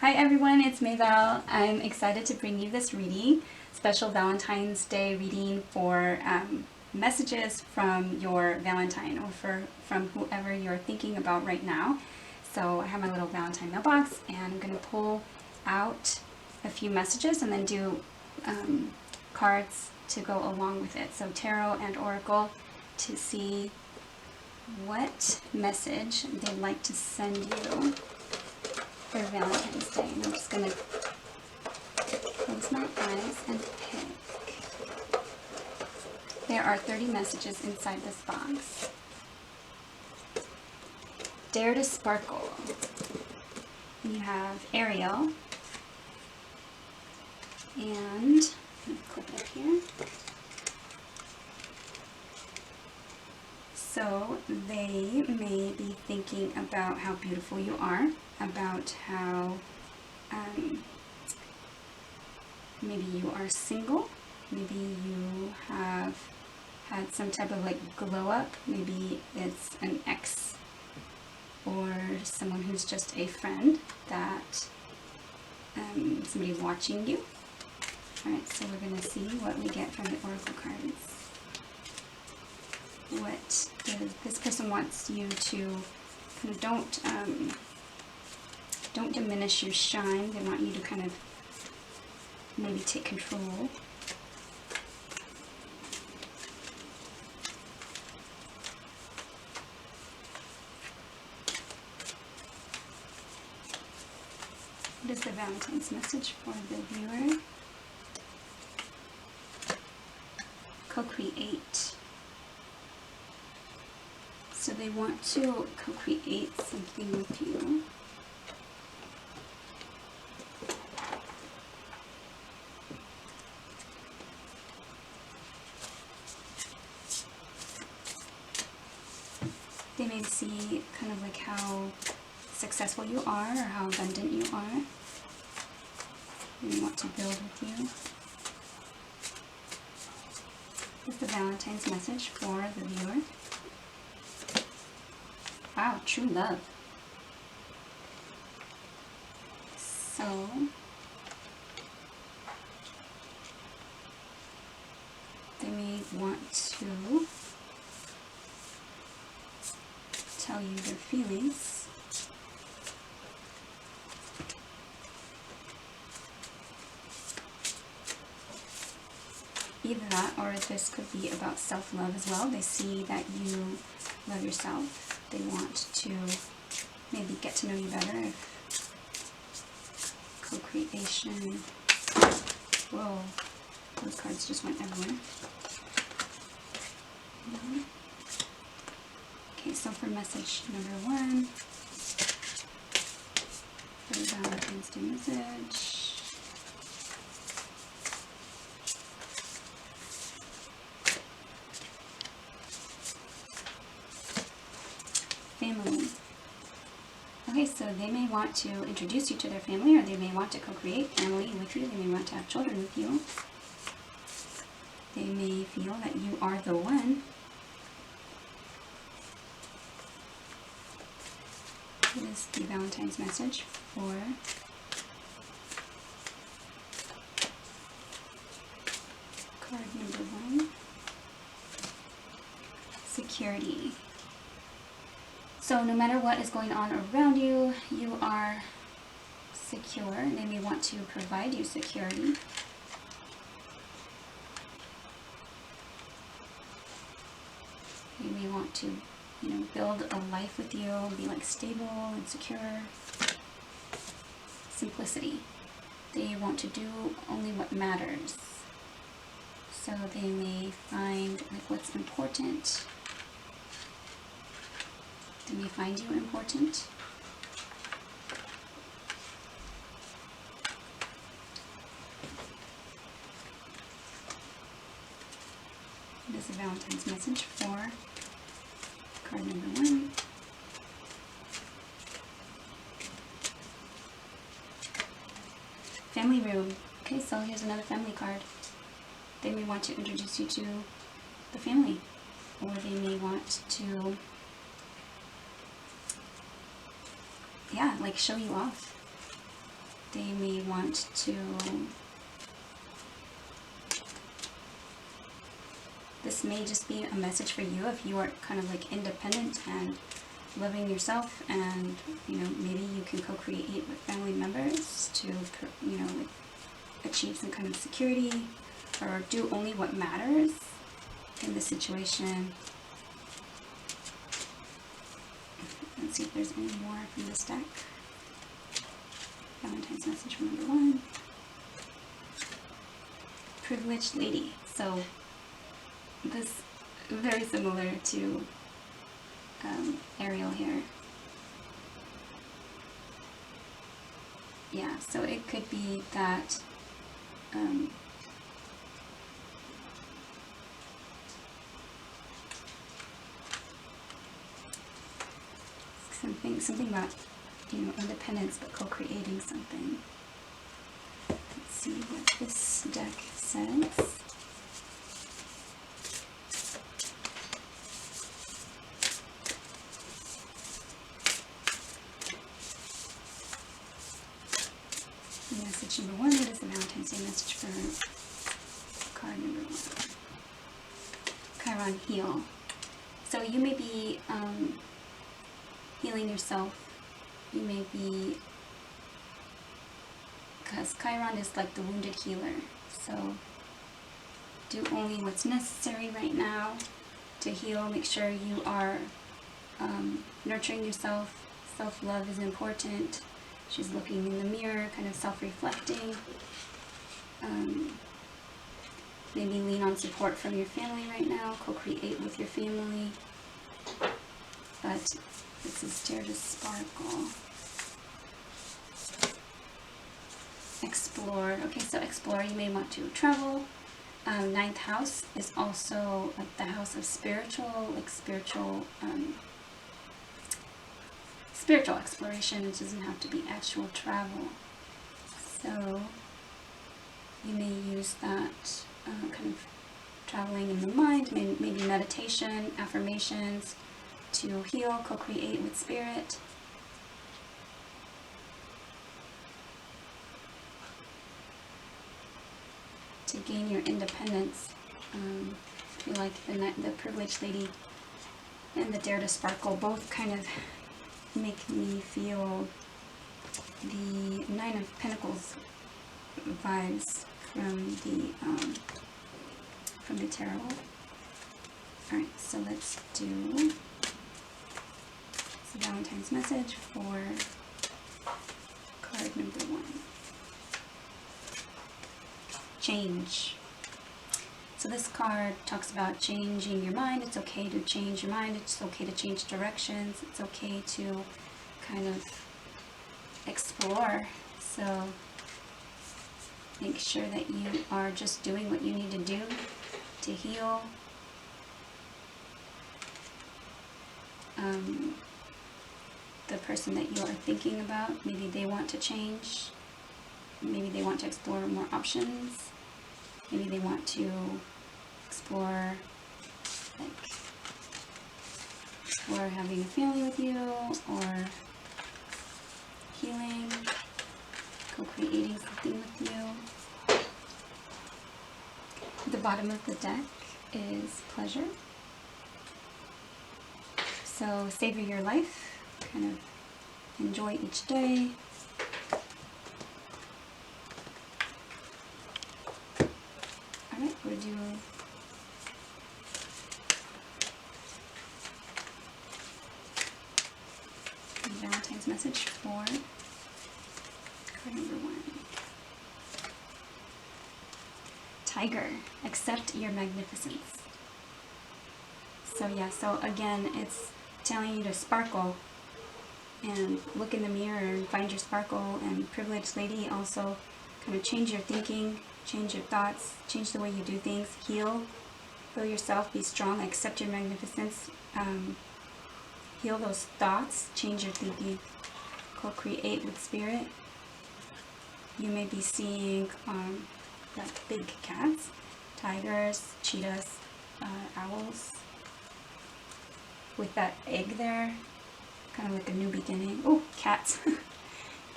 Hi everyone, it's Mayval. I'm excited to bring you this reading, special Valentine's Day reading for messages from your Valentine or from whoever you're thinking about right now. So I have my little Valentine mailbox and I'm going to pull out a few messages and then do cards to go along with it. So tarot and oracle to see what message they'd like to send you for Valentine's Day. And I'm just going to close my eyes and pick. There are 30 messages inside this box. Dare to Sparkle. You have Ariel. And I'm going to clip it up here. So they may be thinking about how beautiful you are, about how maybe you are single, maybe you have had some type of like glow up, maybe it's an ex or someone who's just a friend that somebody's watching you. Alright, so we're going to see what we get from the oracle cards. What this person wants you to kind of don't diminish your shine. They want you to kind of maybe take control. What is the Valentine's message for the viewer? Co-create. So they want to co-create something with you. They may see kind of like how successful you are or how abundant you are. They want to build with you. This is the Valentine's message for the viewer. Wow, true love. So, they may want to tell you their feelings. Either that, or this could be about self-love as well. They see that you love yourself. They want to maybe get to know you better. If co-creation. Whoa, those cards just went everywhere. Okay, so for message number 1, for the Valentine's Day message. Family. Okay, so they may want to introduce you to their family, or they may want to co-create family with you. They may want to have children with you. They may feel that you are the one. What is the Valentine's message for card number 1? Security. So no matter what is going on around you, you are secure. They may want to provide you security. They may want to, build a life with you, be like stable and secure. Simplicity. They want to do only what matters. So they may find like what's important. They may find you important. This is a Valentine's message for card number 1. Family room. Okay, so here's another family card. They may want to introduce you to the family, or they may want to yeah, like show you off. they may want to, this may just be a message for you if you are kind of like independent and loving yourself, and maybe you can co-create with family members to like achieve some kind of security or do only what matters in the situation. Let's see if there's any more from this deck. Valentine's message for number 1. Privileged lady. So this very similar to Ariel here. Yeah, so it could be that something about independence, but co-creating something. Let's see what this deck says. Message number 1. What is the Valentine's Day message for card number 1? Chiron, heal. So you may be healing yourself. You may be, because Chiron is like the wounded healer. So do only what's necessary right now to heal. Make sure you are nurturing yourself. Self-love is important. She's looking in the mirror, kind of self-reflecting. Maybe lean on support from your family right now. Co-create with your family. But this is Dare to Sparkle. Explore. Okay, so explore. You may want to travel. 9th house is also like the house of spiritual exploration. It doesn't have to be actual travel. So you may use that kind of traveling in the mind, maybe meditation, affirmations to heal, co-create with spirit. To gain your independence. I feel like the privileged lady and the Dare to Sparkle both kind of make me feel the 9 of Pentacles vibes from the tarot. Alright, so let's do the Valentine's message for card number 1. Change. So this card talks about changing your mind. It's okay to change your mind. It's okay to change directions. It's okay to kind of explore. So make sure that you are just doing what you need to do to heal. The person that you are thinking about, maybe they want to change. Maybe they want to explore more options. Maybe they want to explore having a family with you, or healing, co-creating something with you. The bottom of the deck is pleasure. So savor your life, kind of enjoy each day. Alright, we'll do the Valentine's message for card number 1. Tiger, accept your magnificence. So yeah, so again, it's telling you to sparkle and look in the mirror and find your sparkle. And privileged lady, also kind of change your thinking, change your thoughts, change the way you do things, heal yourself, be strong, accept your magnificence, heal those thoughts, change your thinking, co-create with spirit. You may be seeing like big cats, tigers, cheetahs, owls, with that egg there, kind of like a new beginning. Oh, cats.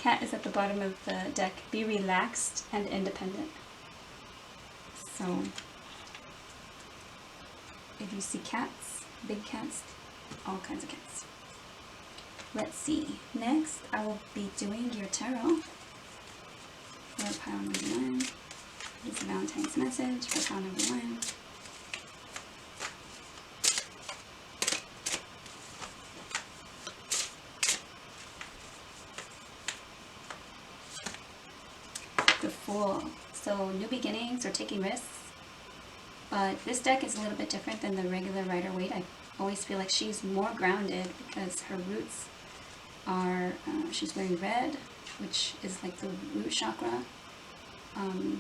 Cat is at the bottom of the deck. Be relaxed and independent. So, if you see cats, big cats, all kinds of cats. Let's see. Next, I will be doing your tarot for pile number 1. This is a Valentine's message for pile number 1. The Fool. So new beginnings or taking risks. But this deck is a little bit different than the regular Rider-Waite. I always feel like she's more grounded because her roots are, she's wearing red, which is like the root chakra,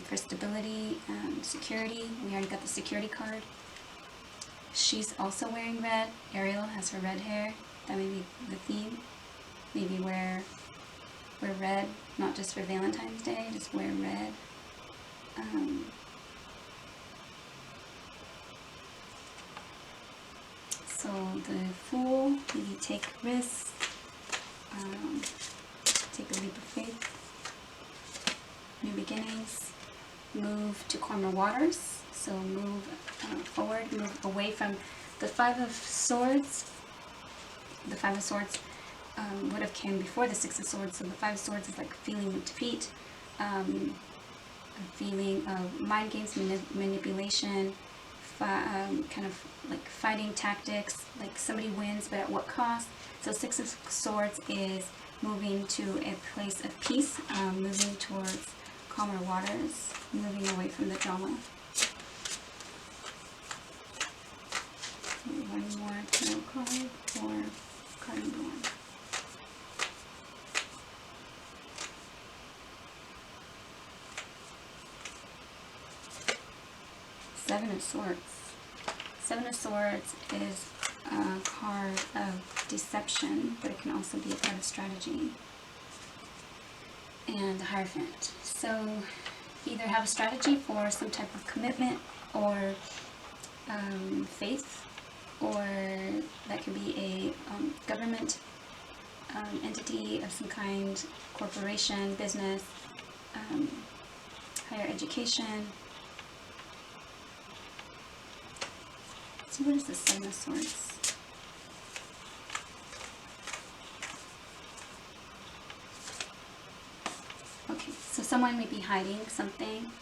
for stability and security. We already got the security card. She's also wearing red. Ariel has her red hair. That may be the theme. Maybe wear red, not just for Valentine's Day, just wear red. So the Fool, maybe take risks, take a leap of faith, new beginnings, move to calmer waters, so move forward, move away from the Five of Swords. The Five of Swords would have came before the Six of Swords, so the Five of Swords is like feeling of defeat, a feeling of mind games, manipulation, kind of like fighting tactics, like somebody wins but at what cost. So Six of Swords is moving to a place of peace, moving towards calmer waters, moving away from the drama. One more tarot card for card number 1. Seven of Swords. Seven of Swords is a card of deception, but it can also be a card of strategy. And the Hierophant. So either have a strategy for some type of commitment or faith, or that could be a government entity of some kind, corporation, business, higher education. So what is the Seven of Swords? Okay, so someone may be hiding something.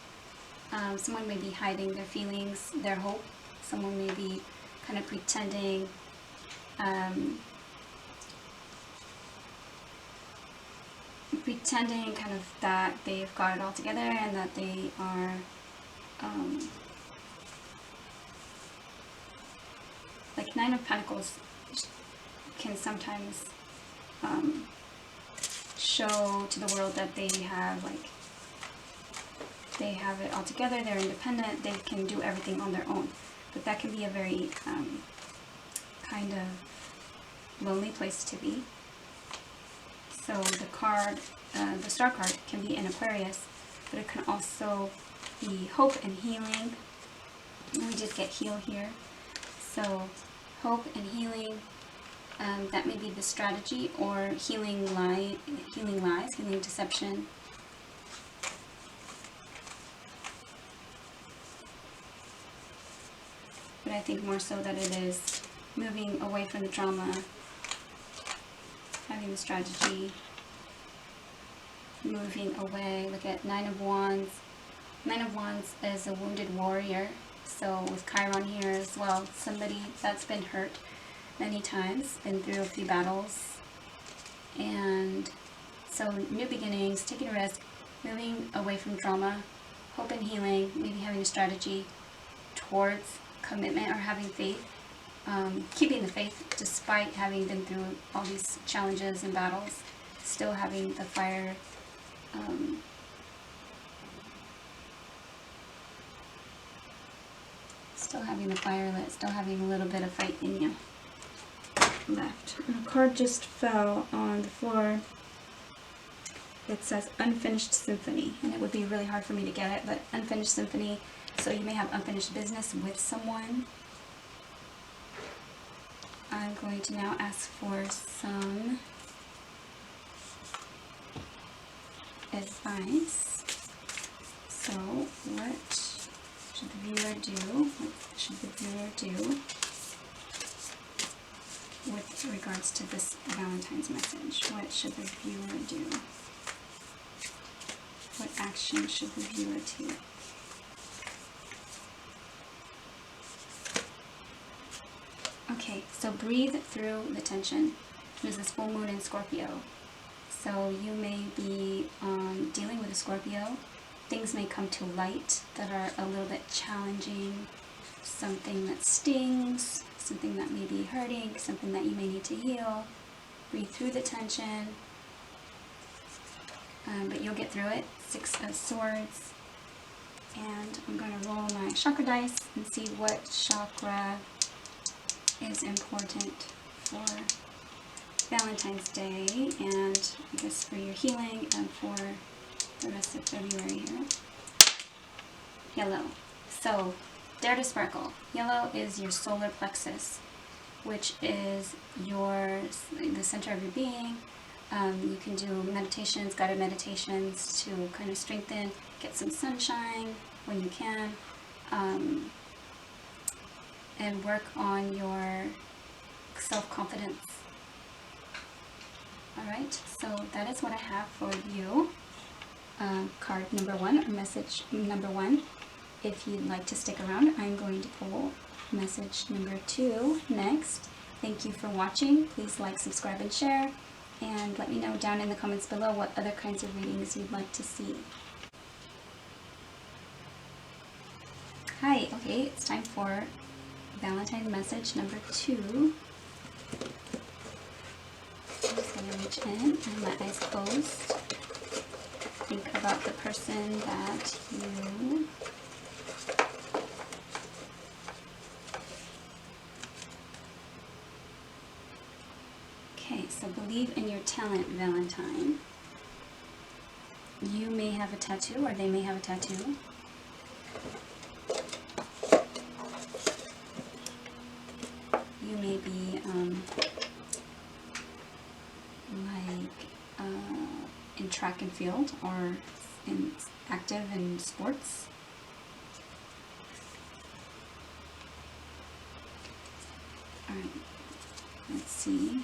Someone may be hiding their feelings, their hope. Someone may be kind of pretending kind of that they've got it all together and that they are like Nine of Pentacles can sometimes show to the world that they have it all together, they're independent, they can do everything on their own. But that can be a very kind of lonely place to be. So the card, the Star card can be in Aquarius, but it can also be hope and healing. And we just get heal here. So hope and healing, that may be the strategy, or healing lies, healing deception. But I think more so that it is moving away from the drama, having the strategy, moving away. Look at Nine of Wands. Nine of Wands is a wounded warrior. So with Chiron here as well, somebody that's been hurt many times, been through a few battles. And so new beginnings, taking a risk, moving away from drama, hope and healing, maybe having a strategy towards commitment or having faith, keeping the faith despite having been through all these challenges and battles, still having the fire, still having the fire lit, still having a little bit of fight in you left. And a card just fell on the floor. It says Unfinished Symphony, and it would be really hard for me to get it, but Unfinished Symphony. So you may have unfinished business with someone. I'm going to now ask for some advice. So what should the viewer do? What should the viewer do with regards to this Valentine's message? What should the viewer do? What action should the viewer take? Okay, so breathe through the tension. There's this full moon in Scorpio. So you may be dealing with a Scorpio. Things may come to light that are a little bit challenging. Something that stings, something that may be hurting, something that you may need to heal. Breathe through the tension. But you'll get through it. 6 of Swords. And I'm going to roll my chakra dice and see what chakra is important for Valentine's Day, and I guess for your healing and for the rest of February here. Yellow. So, dare to sparkle. Yellow is your solar plexus, which is the center of your being. You can do meditations, guided meditations to kind of strengthen, get some sunshine when you can, and work on your self-confidence. Alright, so that is what I have for you. Card number 1, or message number 1. If you'd like to stick around, I'm going to pull message number 2 next. Thank you for watching. Please like, subscribe, and share. And let me know down in the comments below what other kinds of readings you'd like to see. Hi, okay, it's time for Valentine message number 2. I'm just going to reach in and my eyes closed. Think about the person that you so believe in your talent, Valentine. You may have a tattoo, or they may have a tattoo. You may be in track and field, or active in sports. Alright, let's see.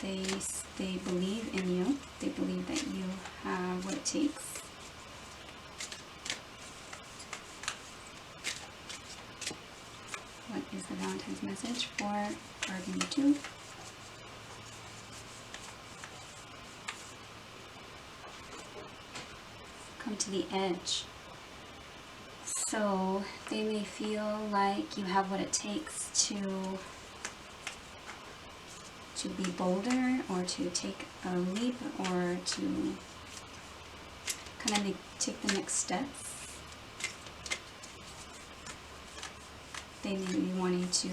They believe in you. They believe that you have what it takes. What is the Valentine's message for card number 2? Come to the edge. So they may feel like you have what it takes to be bolder, or to take a leap, or to kind of take the next steps. They may be wanting to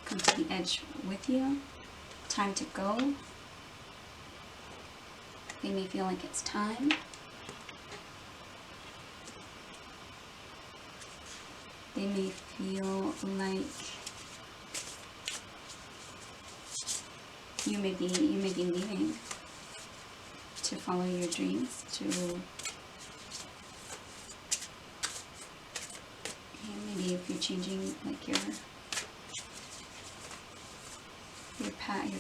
come to the edge with you. Time to go. They may feel like it's time. They may feel like you may be leaving to follow your dreams, to maybe if you're changing like your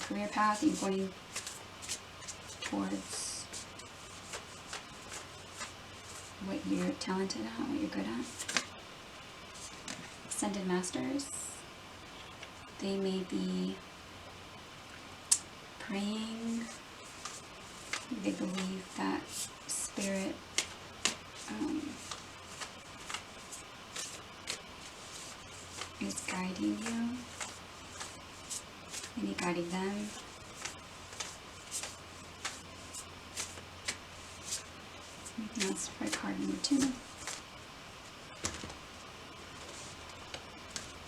career path, you're going towards what you're talented at, what you're good at. Ascended Masters. They may be praying. They believe that Spirit is guiding you, maybe guiding them. Anything else for card number 2?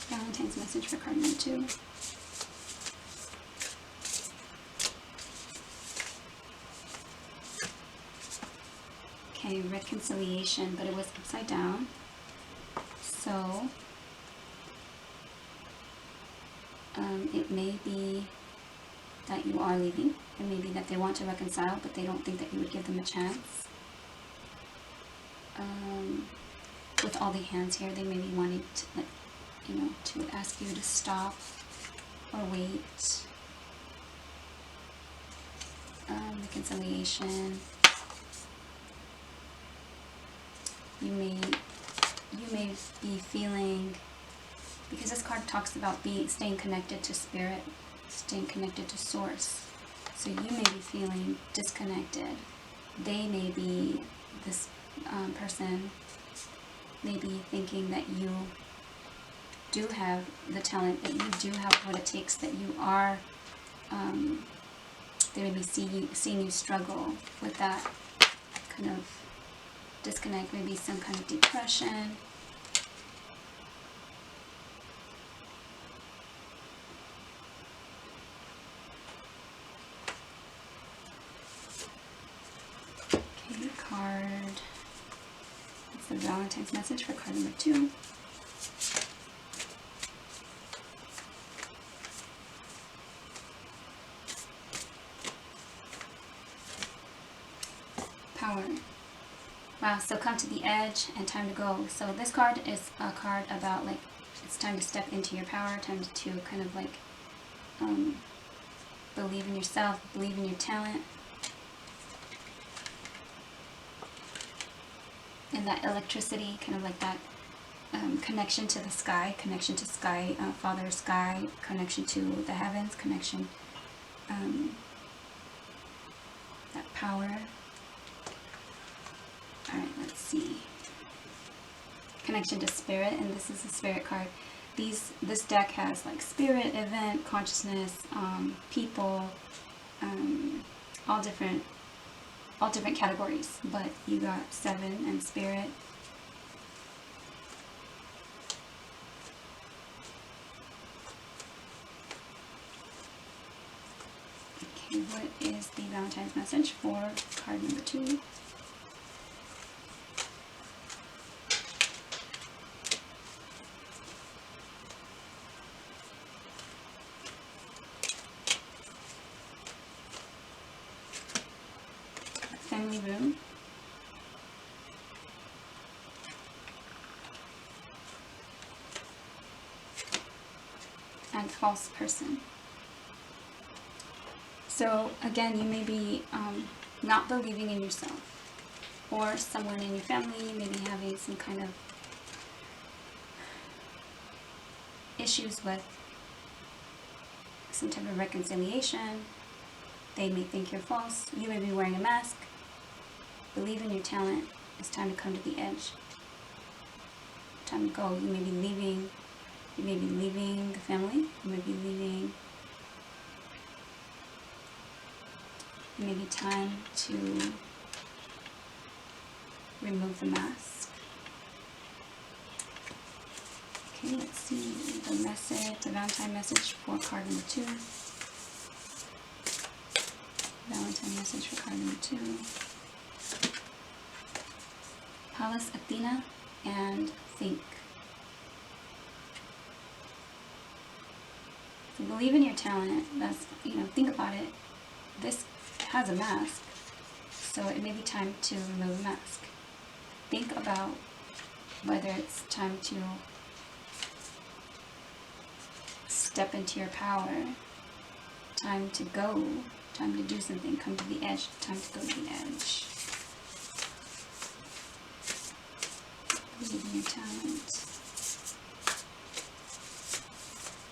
Valentine's message for card number 2. Okay, reconciliation, but it was upside down. So it may be that you are leaving, and maybe that they want to reconcile, but they don't think that you would give them a chance. With all the hands here, they may be wanting to, like, you know, to ask you to stop or wait. Reconciliation. You may be feeling, because this card talks about staying connected to spirit, staying connected to source. So you may be feeling disconnected. They may be, this person may be thinking that you do have the talent, that you do have what it takes, that you are, they may be seeing you struggle with that kind of disconnect, maybe some kind of depression. Okay, card. That's the Valentine's message for card number 2. Power. Wow, so come to the edge and time to go. So this card is a card about, like, it's time to step into your power, time to kind of like believe in yourself, believe in your talent. And that electricity, kind of like that connection to the sky, connection to sky, Father Sky, connection to the heavens, connection, that power. Alright, let's see. Connection to spirit, and this is a spirit card. This deck has like spirit, event, consciousness, people, all different categories, but you got 7 and spirit. Okay, what is the Valentine's message for card number 2? Family room. And false person. So again, you may be not believing in yourself, or someone in your family may be having some kind of issues with some type of reconciliation. They may think you're false. You may be wearing a mask. Believe in your talent. It's time to come to the edge. Time to go. You may be leaving. You may be leaving the family. You may be leaving. It may be time to remove the mask. Okay, let's see the message, the Valentine message for card number 2. Valentine message for card number 2. Pallas Athena and think. So believe in your talent. That's, you know, think about it. This has a mask, so it may be time to remove the mask. Think about whether it's time to step into your power, time to go, time to do something, come to the edge, time to go to the edge. Believe in your talent.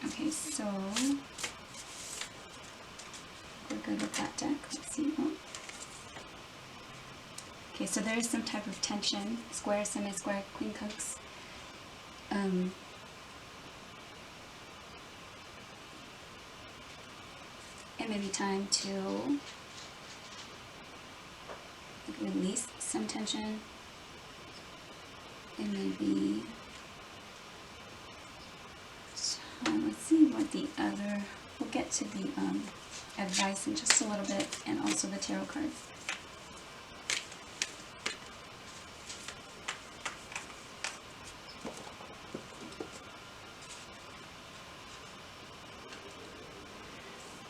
Okay, so we're good with that deck. Let's see. Oh. Okay, so there is some type of tension. Square, semi-square, queen cups. It may be time to release some tension. It may be, let's see what the other, we'll get to the advice in just a little bit, and also the tarot cards.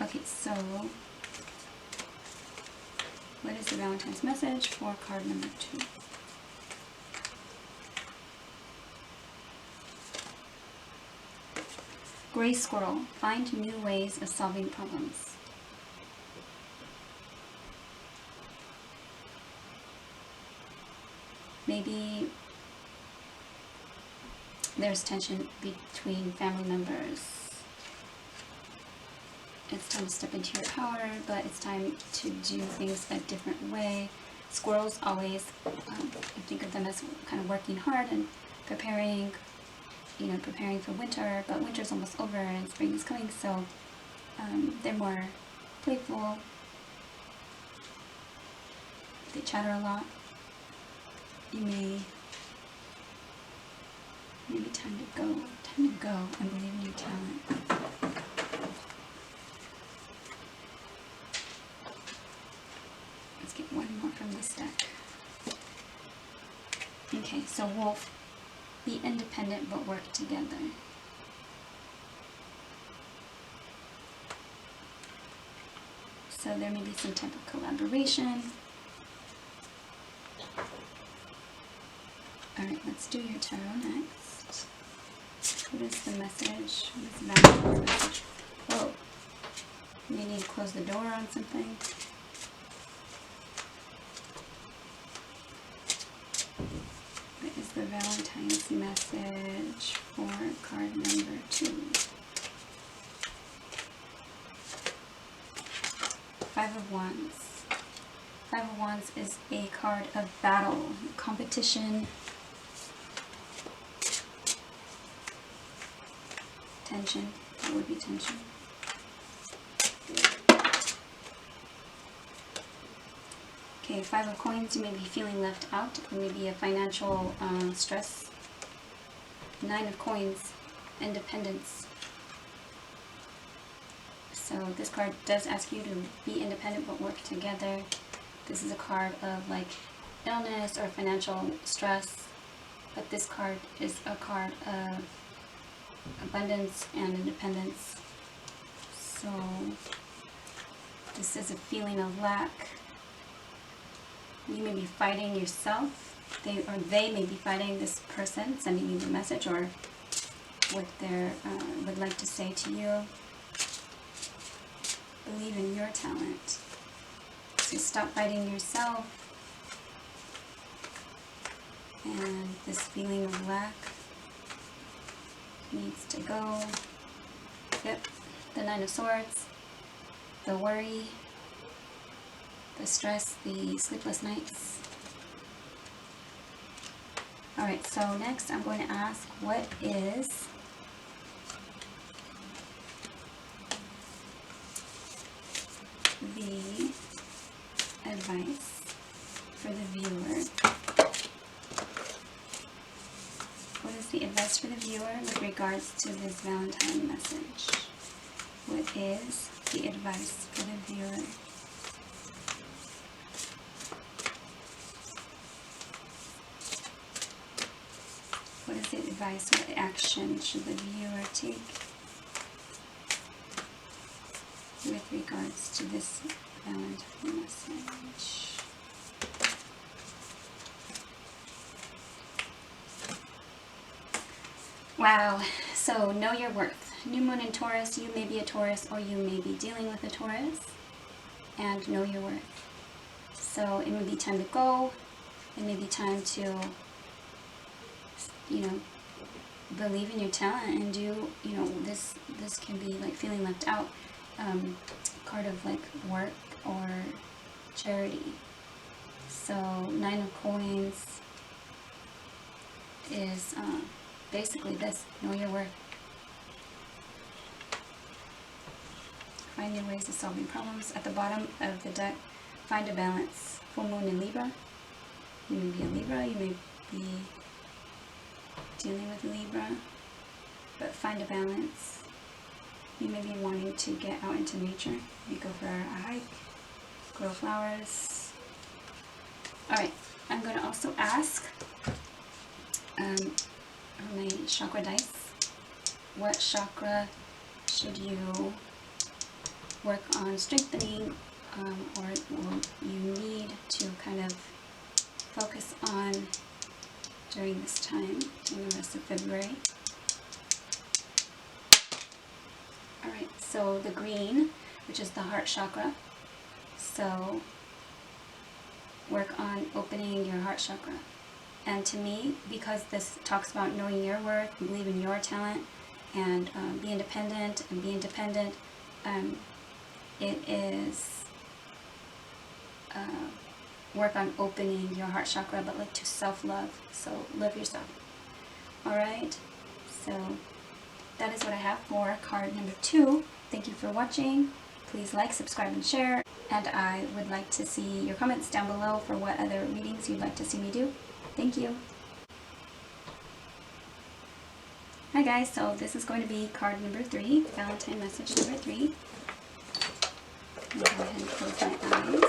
Okay, so what is the Valentine's message for card number 2? Gray squirrel, find new ways of solving problems. Maybe there's tension between family members. It's time to step into your power, but it's time to do things a different way. Squirrels always, I think of them as kind of working hard and preparing, preparing for winter, but winter's almost over and spring is coming, so they're more playful. They chatter a lot. You maybe time to go and believe in your talent. Let's get one more from this deck. Okay, so wolf, be independent but work together. So there may be some type of collaboration. Alright, let's do your tarot next. What is the message? What is the Valentine's message? Whoa. You need to close the door on something. What is the Valentine's message for card number 2? 5 of Wands. 5 of Wands is a card of battle, competition, tension. That would be tension. Okay, 5 of Coins, you may be feeling left out, or maybe a financial stress. 9 of Coins, independence. So this card does ask you to be independent but work together. This is a card of like illness or financial stress, but this card is a card of abundance and independence. So this is a feeling of lack. You may be fighting yourself. They may be fighting this person sending you the message, or what they would like to say to you. Believe in your talent. So stop fighting yourself. And this feeling of lack needs to go. Yep, the 9 of Swords, the worry, the stress, the sleepless nights. Alright, so next I'm going to ask, what is the advice for the viewer? What is the advice for the viewer with regards to this Valentine message? What is the advice for the viewer? What is the advice? What action should the viewer take with regards to this Valentine message? Wow, so know your worth. New moon in Taurus, you may be a Taurus or you may be dealing with a Taurus, and know your worth. So it may be time to go, it may be time to, believe in your talent and do, this can be like feeling left out, part of like work or charity. So 9 of Coins is basically this, know your worth. Find new ways of solving problems. At the bottom of the deck, find a balance. Full moon in Libra. You may be a Libra, you may be dealing with Libra, but find a balance. You may be wanting to get out into nature. You go for a hike, grow flowers. Alright, I'm going to also ask my chakra dice, what chakra should you work on strengthening, or you need to kind of focus on during this time, during the rest of February. Alright, so the green, which is the heart chakra, so work on opening your heart chakra. And to me, because this talks about knowing your worth, believe in your talent, and be independent, it is work on opening your heart chakra, but like to self-love. So love yourself. Alright, so that is what I have for card number 2. Thank you for watching. Please like, subscribe, and share. And I would like to see your comments down below for what other readings you'd like to see me do. Thank you. Hi guys, so this is going to be card number 3, Valentine message number 3. I'll go ahead and close my eyes.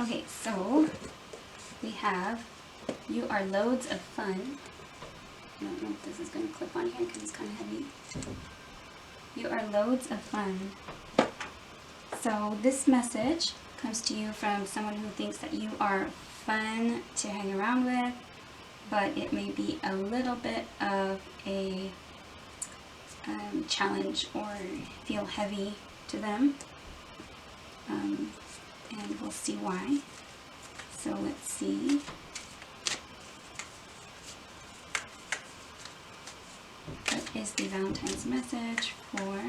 Okay, so we have, you are loads of fun. I don't know if this is going to clip on here because it's kind of heavy. You are loads of fun. So this message comes to you from someone who thinks that you are fun to hang around with, but it may be a little bit of a challenge or feel heavy to them. And we'll see why. So let's see. What is the Valentine's message for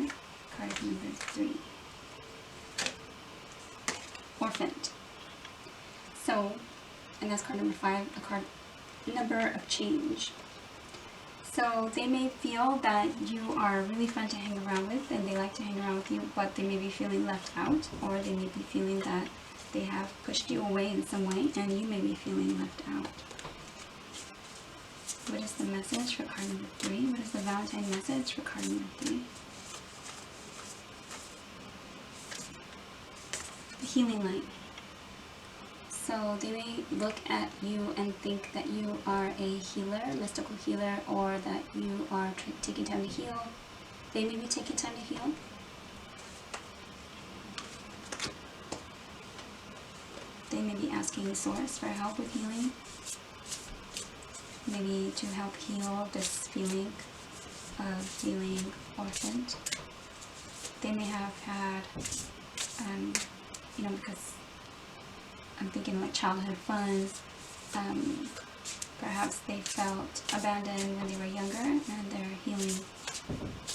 card number 3? Orphaned. So, and that's card number 5, a card number of change. So they may feel that you are really fun to hang around with and they like to hang around with you, but they may be feeling left out, or they may be feeling that they have pushed you away in some way and you may be feeling left out. What is the message for card number 3? What is the Valentine message for card number 3? The healing light. So they may look at you and think that you are a healer, mystical healer, or that you are taking time to heal. They may be taking time to heal. They may be asking the source for help with healing. Maybe to help heal this feeling of feeling orphaned. They may have had, because I'm thinking like childhood fun, perhaps they felt abandoned when they were younger and they're healing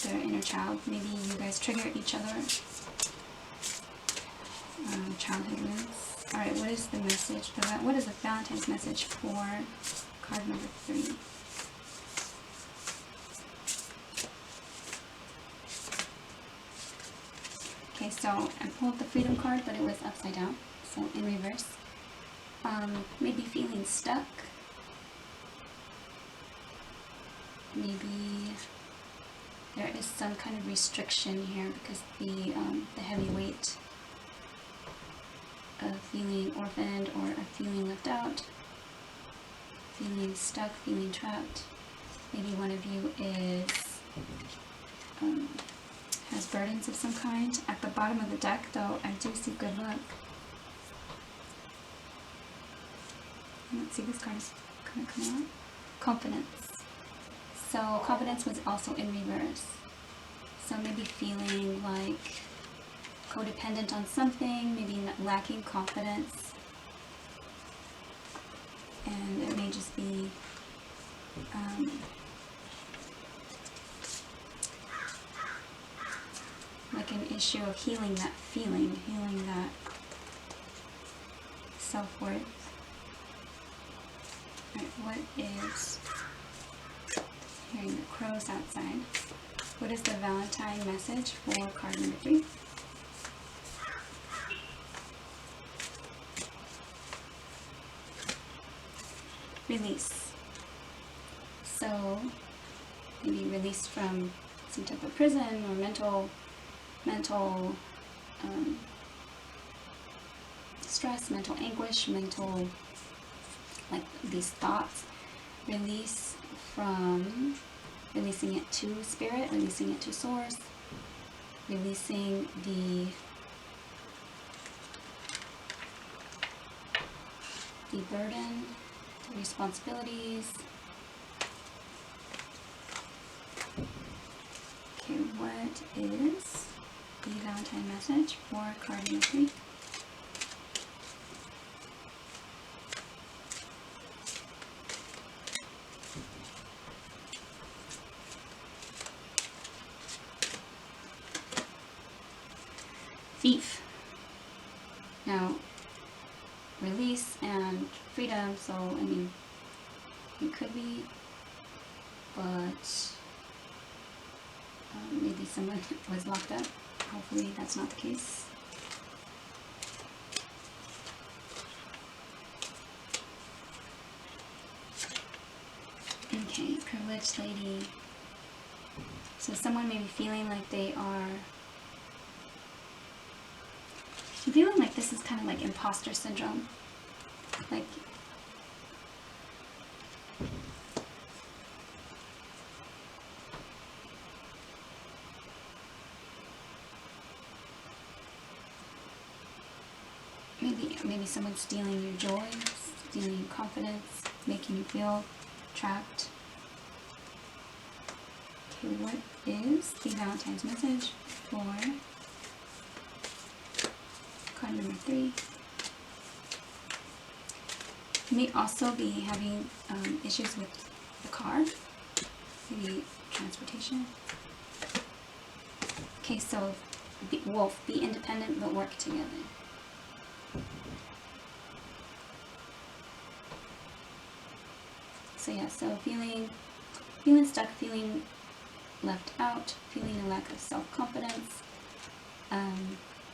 their inner child. Maybe you guys trigger each other. Childhood wounds. Alright, what is the message for that? What is the Valentine's message for card number 3? Okay, so I pulled the Freedom card, but it was upside down, so in reverse. Maybe feeling stuck. Maybe there is some kind of restriction here because the heavy weight of feeling orphaned or of feeling left out, feeling stuck, feeling trapped. Maybe one of you is has burdens of some kind. At the bottom of the deck, though, I do see good luck. Let's see, this card is going to come out. Confidence. So confidence was also in reverse. So maybe feeling like codependent on something, maybe lacking confidence. And it may just be like an issue of healing that feeling, healing that self-worth. Alright, what is, hearing the crows outside, what is the Valentine message for card number 3? Release. So, maybe release from some type of prison or mental stress, mental anguish, mental, like these thoughts. Release from, releasing it to spirit, releasing it to source, releasing the burden, the responsibilities. Okay, what is the Valentine message for card number 3? Thief. Now, release and freedom, so I mean, it could be, but maybe someone was locked up. Hopefully that's not the case. Okay, privileged lady. So someone may be feeling like they are, I'm feeling like this is kind of like imposter syndrome. Like, maybe someone's stealing your joy, stealing your confidence, making you feel trapped. Okay, what is the Valentine's message for card number 3? You may also be having issues with the car, maybe transportation. Okay, so wolf, be independent but work together. So yeah, so feeling stuck, feeling left out, feeling a lack of self-confidence,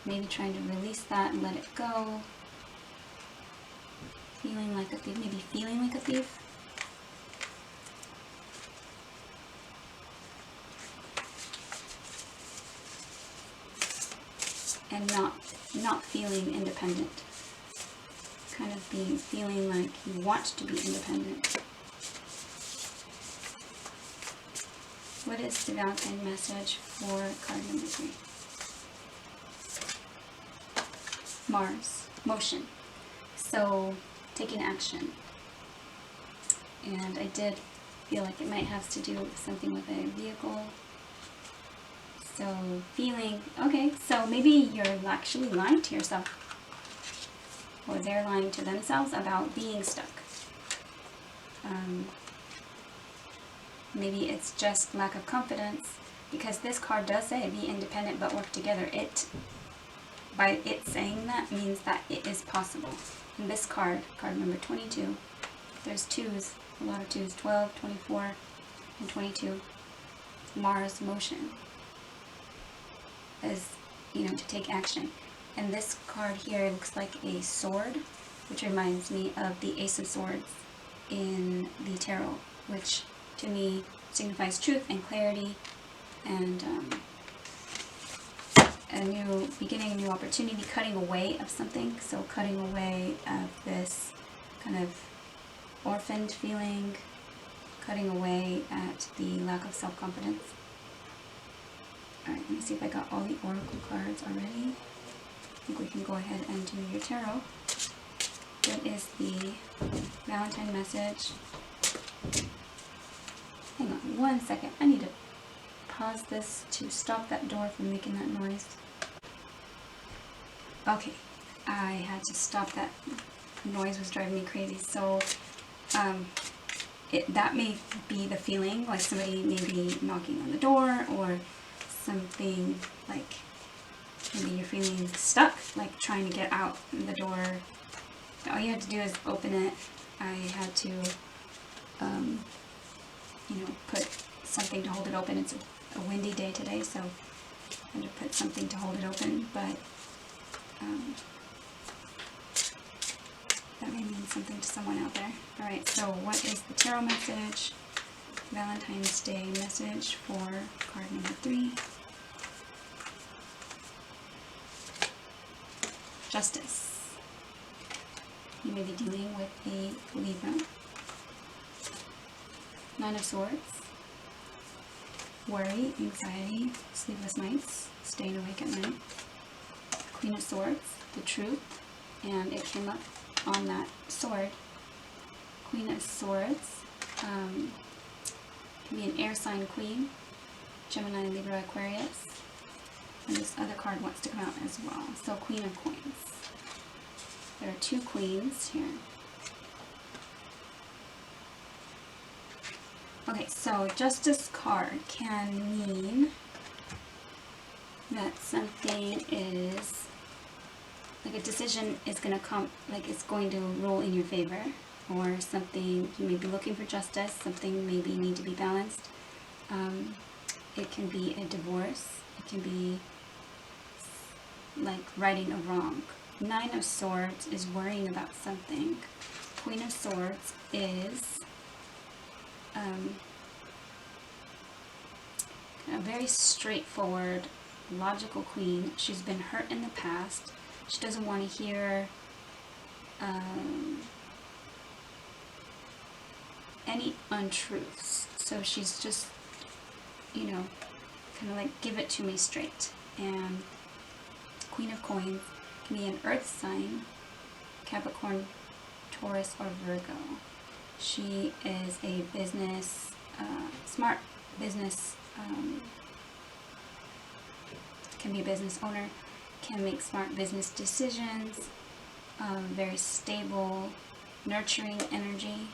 maybe trying to release that and let it go. Feeling like a thief, maybe feeling like a thief. And not feeling independent. Kind of feeling like you want to be independent. What is the Valentine message for card number 3? Mars, motion. So taking action. And I did feel like it might have to do with something with a vehicle. So feeling, okay, so maybe you're actually lying to yourself. Or they're lying to themselves about being stuck. Maybe it's just lack of confidence, because this card does say be independent but work together. By it saying that means that it is possible. In this card, card number 22, there's twos, a lot of twos, 12, 24, and 22. Mars motion is, to take action. And this card here looks like a sword, which reminds me of the Ace of Swords in the tarot, which to me signifies truth and clarity and a new beginning, a new opportunity, cutting away of something. So cutting away of this kind of orphaned feeling, cutting away at the lack of self-confidence. Alright, let me see if I got all the oracle cards already. I think we can go ahead and do your tarot. What is the Valentine message? Hang on one second. I need to pause this to stop that door from making that noise. Okay, I had to stop that. Noise was driving me crazy. So that may be the feeling, like somebody may be knocking on the door, or something like maybe you're feeling stuck, like trying to get out the door. All you had to do is open it. I had to put something to hold it open. It's a windy day today, so I had to put something to hold it open, but that may mean something to someone out there. Alright, so what is the tarot message, Valentine's Day message for card number 3? Justice. You may be dealing with a Libra. Nine of Swords. Worry, anxiety, sleepless nights, staying awake at night. Queen of Swords, the truth, and it came up on that sword. Queen of Swords can be an air sign queen, Gemini, Libra, Aquarius, and this other card wants to come out as well. So Queen of Coins. There are two queens here. Okay, so Justice card can mean that something is, like a decision is going to come, like it's going to rule in your favor, or something, you may be looking for justice, something maybe need to be balanced. It can be a divorce, it can be like righting a wrong. Nine of Swords is worrying about something. Queen of Swords is a very straightforward, logical queen. She's been hurt in the past. She doesn't want to hear any untruths. So she's just, you know, kind of like, give it to me straight. And Queen of Coins can be an earth sign, Capricorn, Taurus, or Virgo. She is a business, smart business, can be a business owner, can make smart business decisions, very stable, nurturing energy.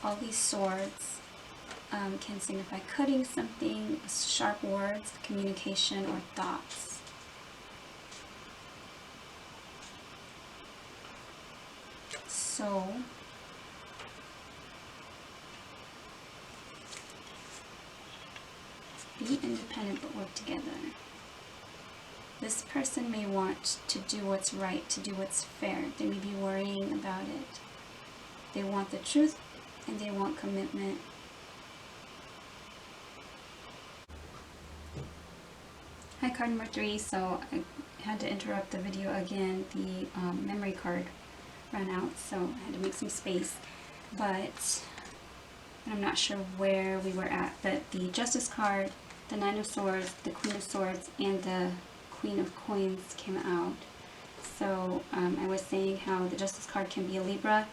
All these swords can signify cutting something, sharp words, communication, or thoughts. So, be independent but work together. This person may want to do what's right, to do what's fair. They may be worrying about it. They want the truth and they want commitment. Hi, card number 3. So I had to interrupt the video again. The memory card ran out, so I had to make some space. But I'm not sure where we were at. But the Justice card, the Nine of Swords, the Queen of Swords, and the Queen of Coins came out. So I was saying how the Justice card can be a Libra.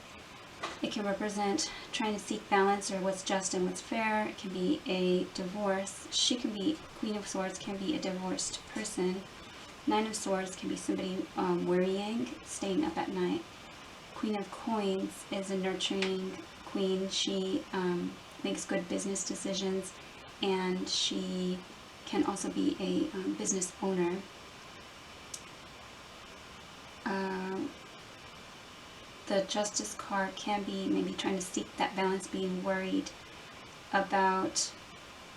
It can represent trying to seek balance or what's just and what's fair. It can be a divorce. She can be, Queen of Swords can be a divorced person. Nine of Swords can be somebody worrying, staying up at night. Queen of Coins is a nurturing queen. She makes good business decisions, and she can also be a business owner. The Justice card can be maybe trying to seek that balance, being worried about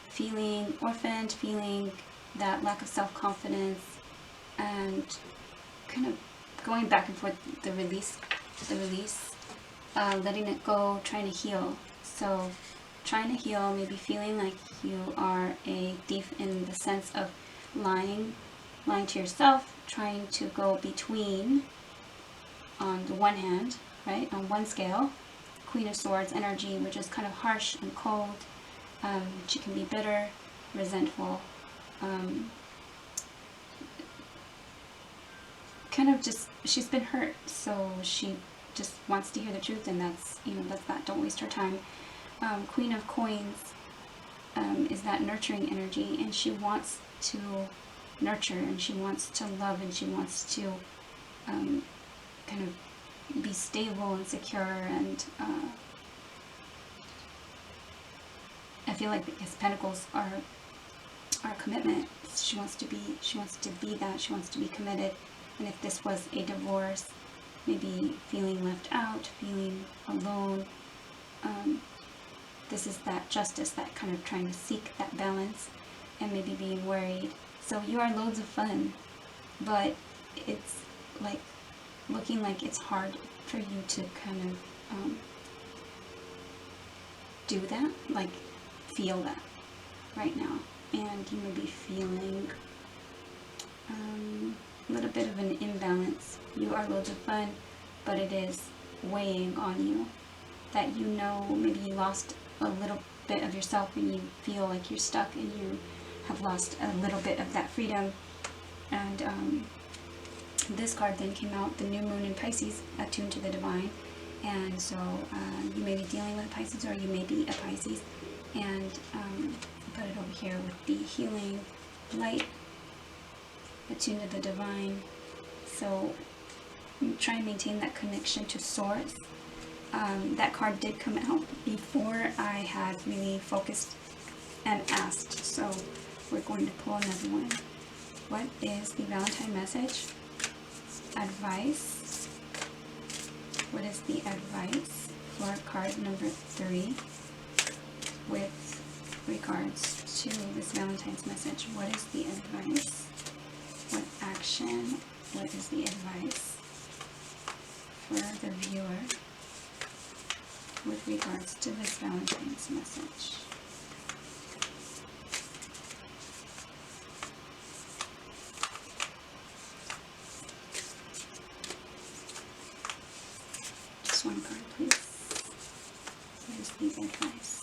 feeling orphaned, feeling that lack of self-confidence, and kind of going back and forth, the release, letting it go, trying to heal. So trying to heal, maybe feeling like you are a thief in the sense of lying to yourself, trying to go between. On the one hand, right, on one scale, Queen of Swords energy, which is kind of harsh and cold. She can be bitter, resentful, kind of just, she's been hurt, so she just wants to hear the truth, and that's, you know, that's that. Don't waste her time. Queen of Coins is that nurturing energy, and she wants to nurture, and she wants to love, and she wants to kind of be stable and secure, and I feel like because Pentacles are commitment. She wants to be that. She wants to be committed. And if this was a divorce, maybe feeling left out, feeling alone, this is that justice, that kind of trying to seek that balance, and maybe being worried. So you are loads of fun, but it's like looking like it's hard for you to kind of do that, like feel that right now. And you may be feeling a little bit of an imbalance. You are loads of fun, but it is weighing on you. That you know maybe you lost a little bit of yourself and you feel like you're stuck and you have lost a little bit of that freedom. And this card then came out, the new moon in Pisces, attuned to the divine. And so you may be dealing with Pisces, or you may be a Pisces. And put it over here with the healing light, attuned to the divine. So try and maintain that connection to source. That card did come out before I had really focused and asked. So we're going to pull another one. What is the Valentine message? Advice. What is the advice for card number 3 with regards to this Valentine's message? What is the advice? What action? What is the advice for the viewer with regards to this Valentine's message? Just one card, please. What is the advice?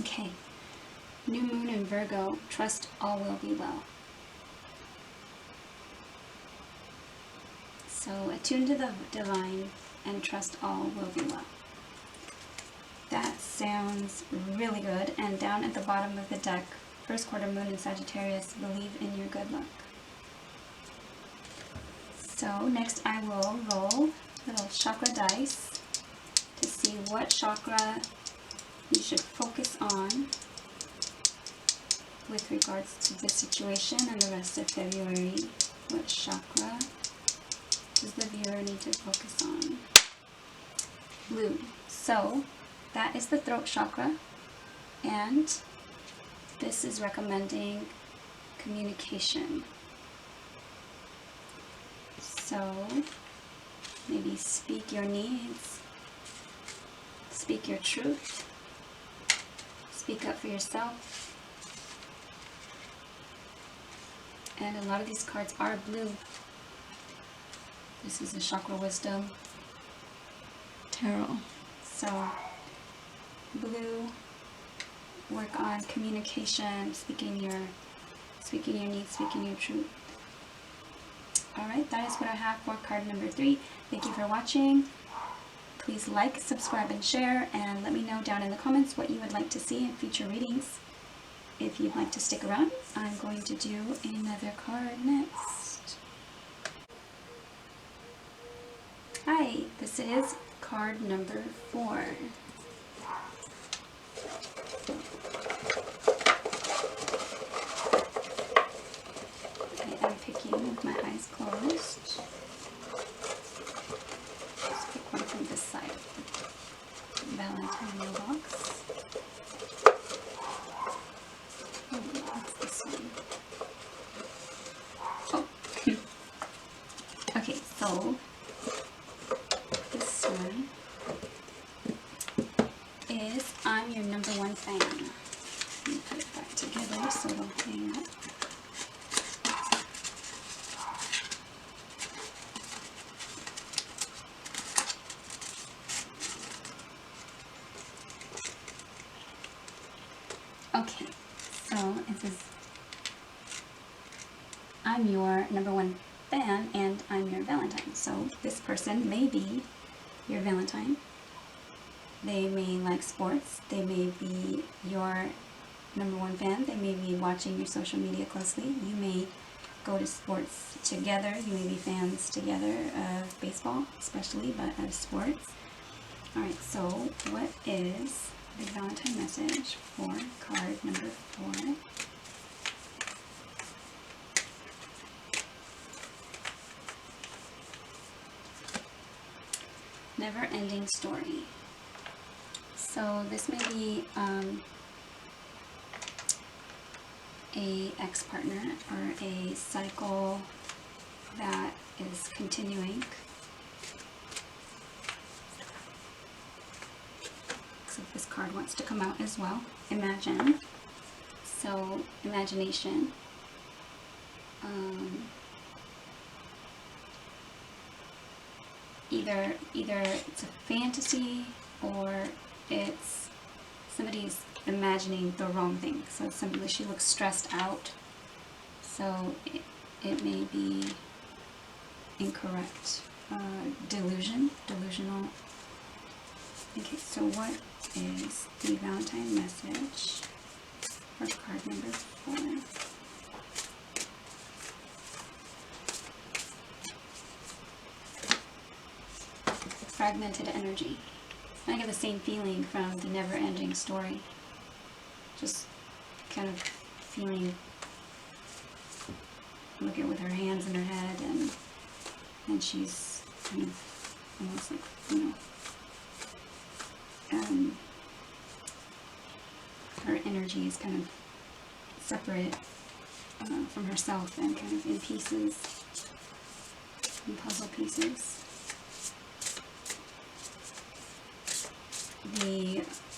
Okay, new moon in Virgo, trust all will be well. So attune to the divine and trust all will be well. That sounds really good. And down at the bottom of the deck, first quarter moon in Sagittarius, believe in your good luck. So next I will roll little chakra dice to see what chakra you should focus on with regards to this situation and the rest of February. What chakra does the viewer need to focus on? Blue. So that is the throat chakra, and this is recommending communication. So maybe speak your needs, speak your truth, speak up for yourself. And a lot of these cards are blue. This is a Chakra Wisdom Tarot. So blue, work on communication, speaking your needs, speaking your truth. Alright, that is what I have for card number 3. Thank you for watching. Please like, subscribe, and share, and let me know down in the comments what you would like to see in future readings. If you'd like to stick around, I'm going to do another card next. Hi, this is card number 4. I am picking with my eyes closed. Just pick one from this side. Valentine Mailbox. Oh, what's this one? Oh. Okay, so this one is I'm your number 1 fan. Let me put it back together so it'll hang up. Okay, so it says, I'm your number 1 fan and I'm your Valentine. So this person may be your Valentine. They may like sports. They may be your number 1 fan. They may be watching your social media closely. You may go to sports together. You may be fans together of baseball, especially, but of sports. Alright, so what is the Valentine message for card number 4? never-ending story. So this may be a ex-partner or a cycle that is continuing. So this card wants to come out as well. Imagine. So imagination. Either it's a fantasy or it's somebody's imagining the wrong thing. So simply she looks stressed out. So it may be incorrect. Delusional. Okay, so what is the Valentine message for card number 4? Fragmented energy. I get the same feeling from the never-ending story. Just kind of feeling, look at with her hands in her head, and she's kind of almost like, her energy is kind of separate from herself and kind of in pieces, in puzzle pieces.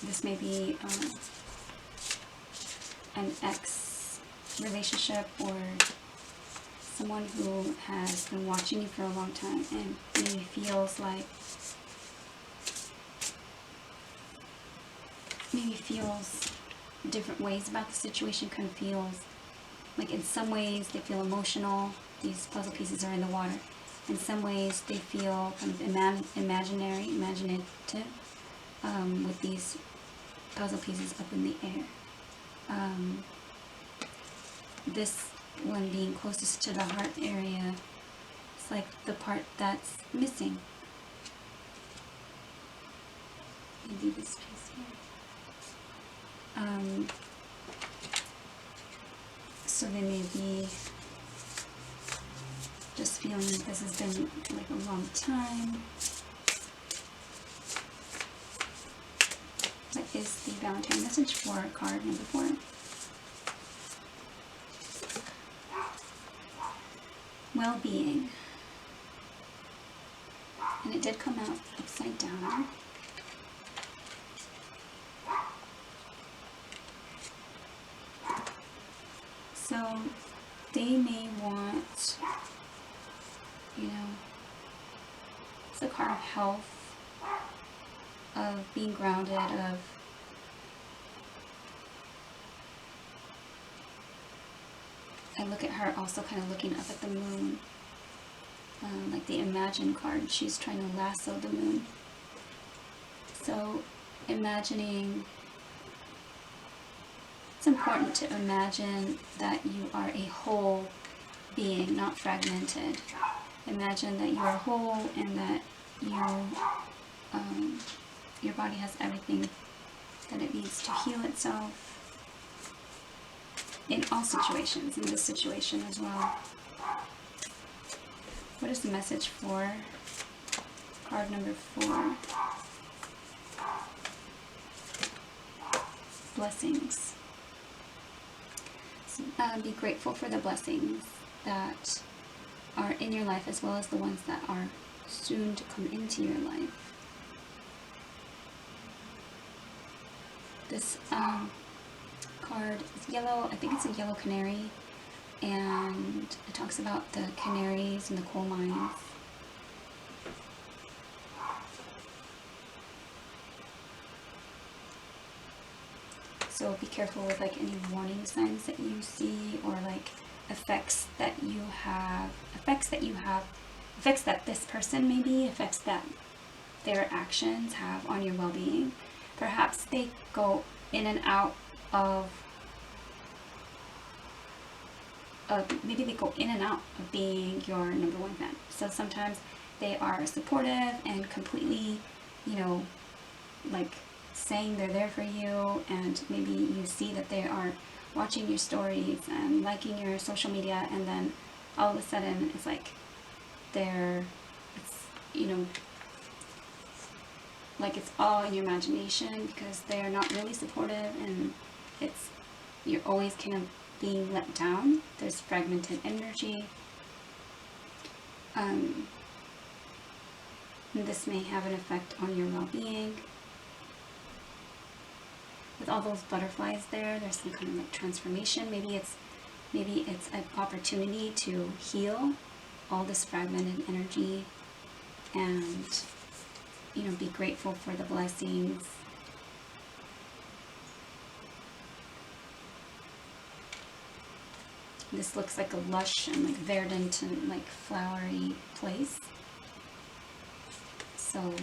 This may be an ex relationship or someone who has been watching you for a long time and maybe feels different ways about the situation, kind of feels like in some ways they feel emotional. These puzzle pieces are in the water. In some ways they feel kind of imaginative, with these puzzle pieces up in the air. This one being closest to the heart area, it's like the part that's missing. Maybe this piece here. So they may be just feeling like this has been like a long time. What is the Valentine message for card number 4? Well-being. And it did come out upside down. So they may want, it's a card of health, of being grounded, of I look at her also kind of looking up at the moon, like the Imagine card. She's trying to lasso the moon. So imagining, it's important to imagine that you are a whole being, not fragmented. Imagine that you are whole and that your body has everything that it needs to heal itself in all situations, in this situation as well. What is the message for card number 4? Blessings. So, be grateful for the blessings that are in your life as well as the ones that are soon to come into your life. This card is yellow. I think it's a yellow canary, and it talks about the canaries and the coal mines. So be careful with like any warning signs that you see, or like effects that this person maybe, effects that their actions have on your well-being. Perhaps they go in and out of being your number one fan. So sometimes they are supportive and completely, like saying they're there for you, and maybe you see that they are watching your stories and liking your social media, and then all of a sudden it's like like it's all in your imagination, because they are not really supportive, and you're always kind of being let down. There's fragmented energy. This may have an effect on your well-being. With all those butterflies there's some kind of like transformation. Maybe it's an opportunity to heal all this fragmented energy, and be grateful for the blessings. This looks like a lush and like verdant and like flowery place. So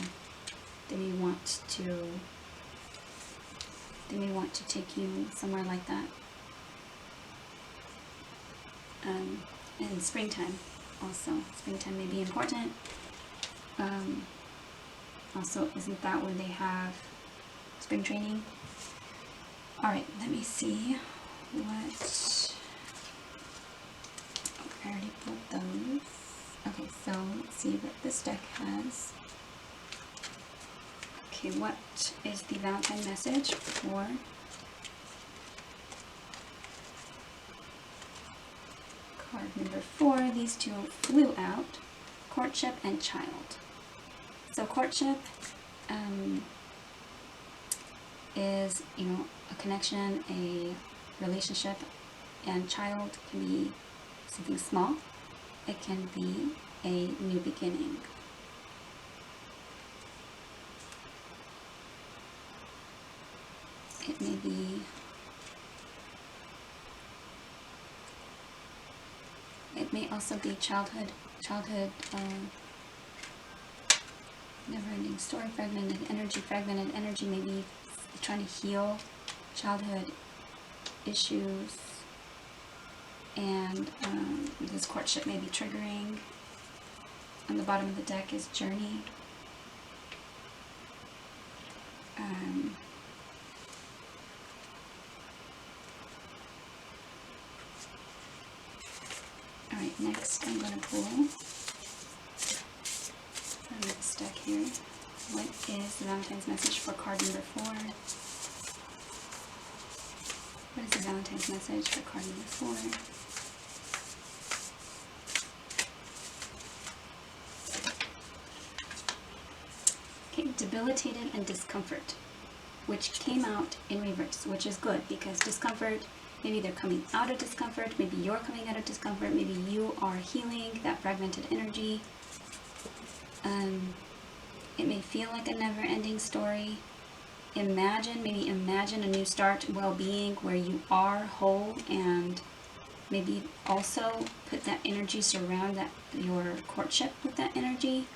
they may want to take you somewhere like that. And springtime also. Springtime may be important. Also, isn't that when they have spring training? Alright, let me see what... I already put those. Okay, so let's see what this deck has. Okay, what is the Valentine message for card number 4? These two flew out. Courtship and child. So courtship is, a connection, a relationship, and child can be something small. It can be a new beginning. It may be also be childhood, never-ending story, fragmented energy, maybe trying to heal childhood issues, and this courtship may be triggering. On the bottom of the deck is journey. Alright, next I'm going to pull from this deck here. What is the Valentine's message for card number 4? What is the Valentine's message for card number 4? Okay, debilitated and discomfort, which came out in reverse, which is good, because discomfort, maybe they're coming out of discomfort, maybe you're coming out of discomfort, maybe you are healing that fragmented energy. It may feel like a never-ending story. Maybe imagine a new start, well-being, where you are whole, and maybe also put that energy, surround your courtship with that energy.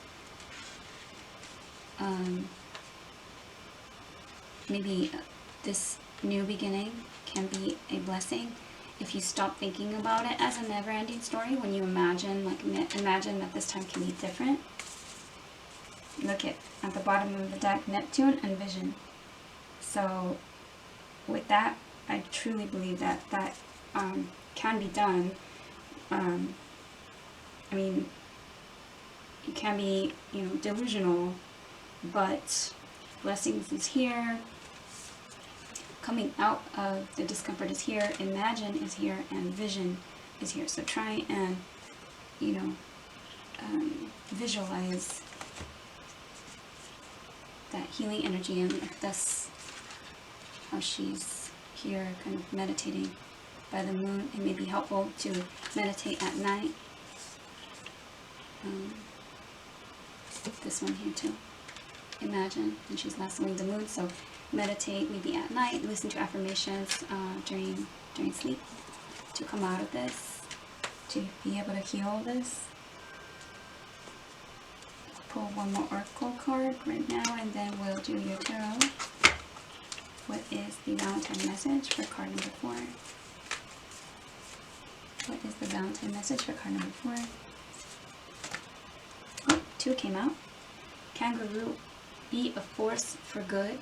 Maybe this new beginning can be a blessing if you stop thinking about it as a never-ending story. When you imagine that this time can be different. Look at the bottom of the deck, Neptune and Vision. So with that, I truly believe that can be done. I mean, you can be, delusional, but blessings is here. Coming out of the discomfort is here. Imagine is here, and vision is here. So try and, visualize that healing energy, and that's how she's here, kind of meditating by the moon. It may be helpful to meditate at night. This one here too. Imagine, and she's lassoing the moon, so meditate maybe at night, listen to affirmations during sleep to come out of this, to be able to heal this. Pull one more oracle card right now, and then we'll do your tarot. What is the Valentine message for card number 4? What is the Valentine message for card number 4? Oh, 2 came out. Kangaroo, be a force for good.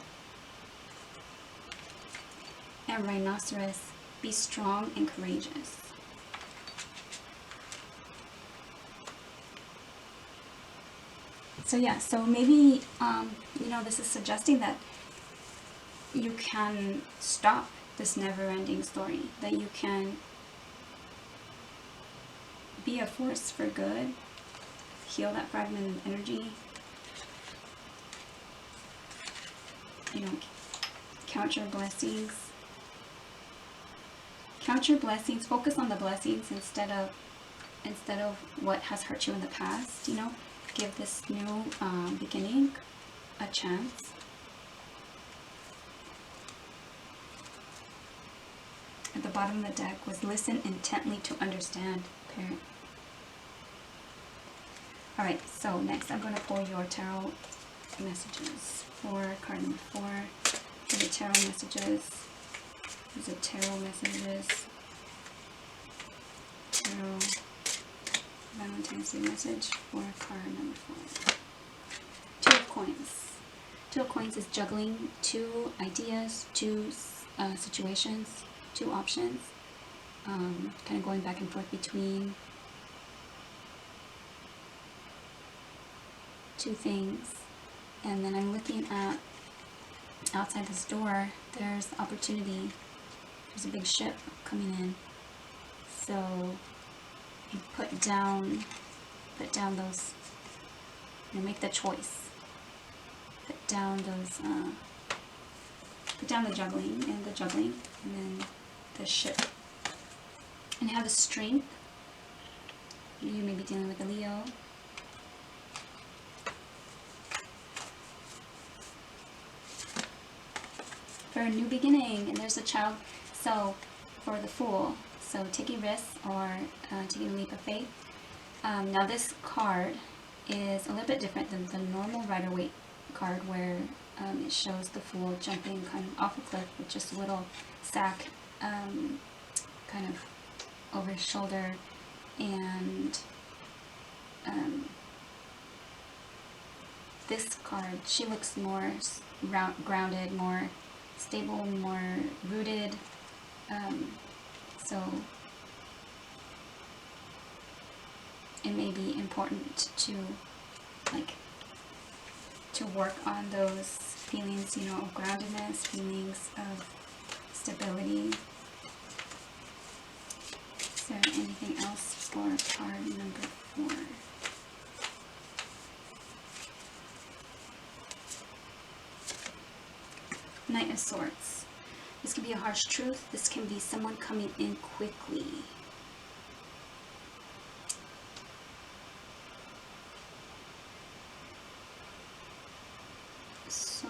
And Rhinoceros, be strong and courageous. So yeah, so maybe, you know, this is suggesting that you can stop this never-ending story, that you can be a force for good, heal that fragmented energy, you know, count your blessings. Count your blessings, focus on the blessings instead of what has hurt you in the past, you know. Give this new beginning a chance. At the bottom of the deck was listen intently to understand, parent. Alright, so next I'm going to pull your tarot messages for card number 4. For the tarot messages. These are tarot messages. Tarot Valentine's Day message for card number 4. Two of Coins. Two of Coins is juggling 2 ideas, 2 situations, 2 options. Kind of going back and forth between 2 things. And then I'm looking at outside this door, there's opportunity. There's a big ship coming in. So you put down those, you know, make the choice. Put down those, put down the juggling, and then the ship. And have the strength. You may be dealing with a Leo. For a new beginning, and there's a child. So for the Fool, so taking risks or taking a leap of faith. Now this card is a little bit different than the normal Rider-Waite card, where it shows the Fool jumping kind of off a cliff with just a little sack kind of over his shoulder, and this card, she looks more grounded, more stable, more rooted. So it may be important to work on those feelings, you know, of groundedness, feelings of stability. Is there anything else for card number 4? Knight of Swords. This can be a harsh truth. This can be someone coming in quickly. So,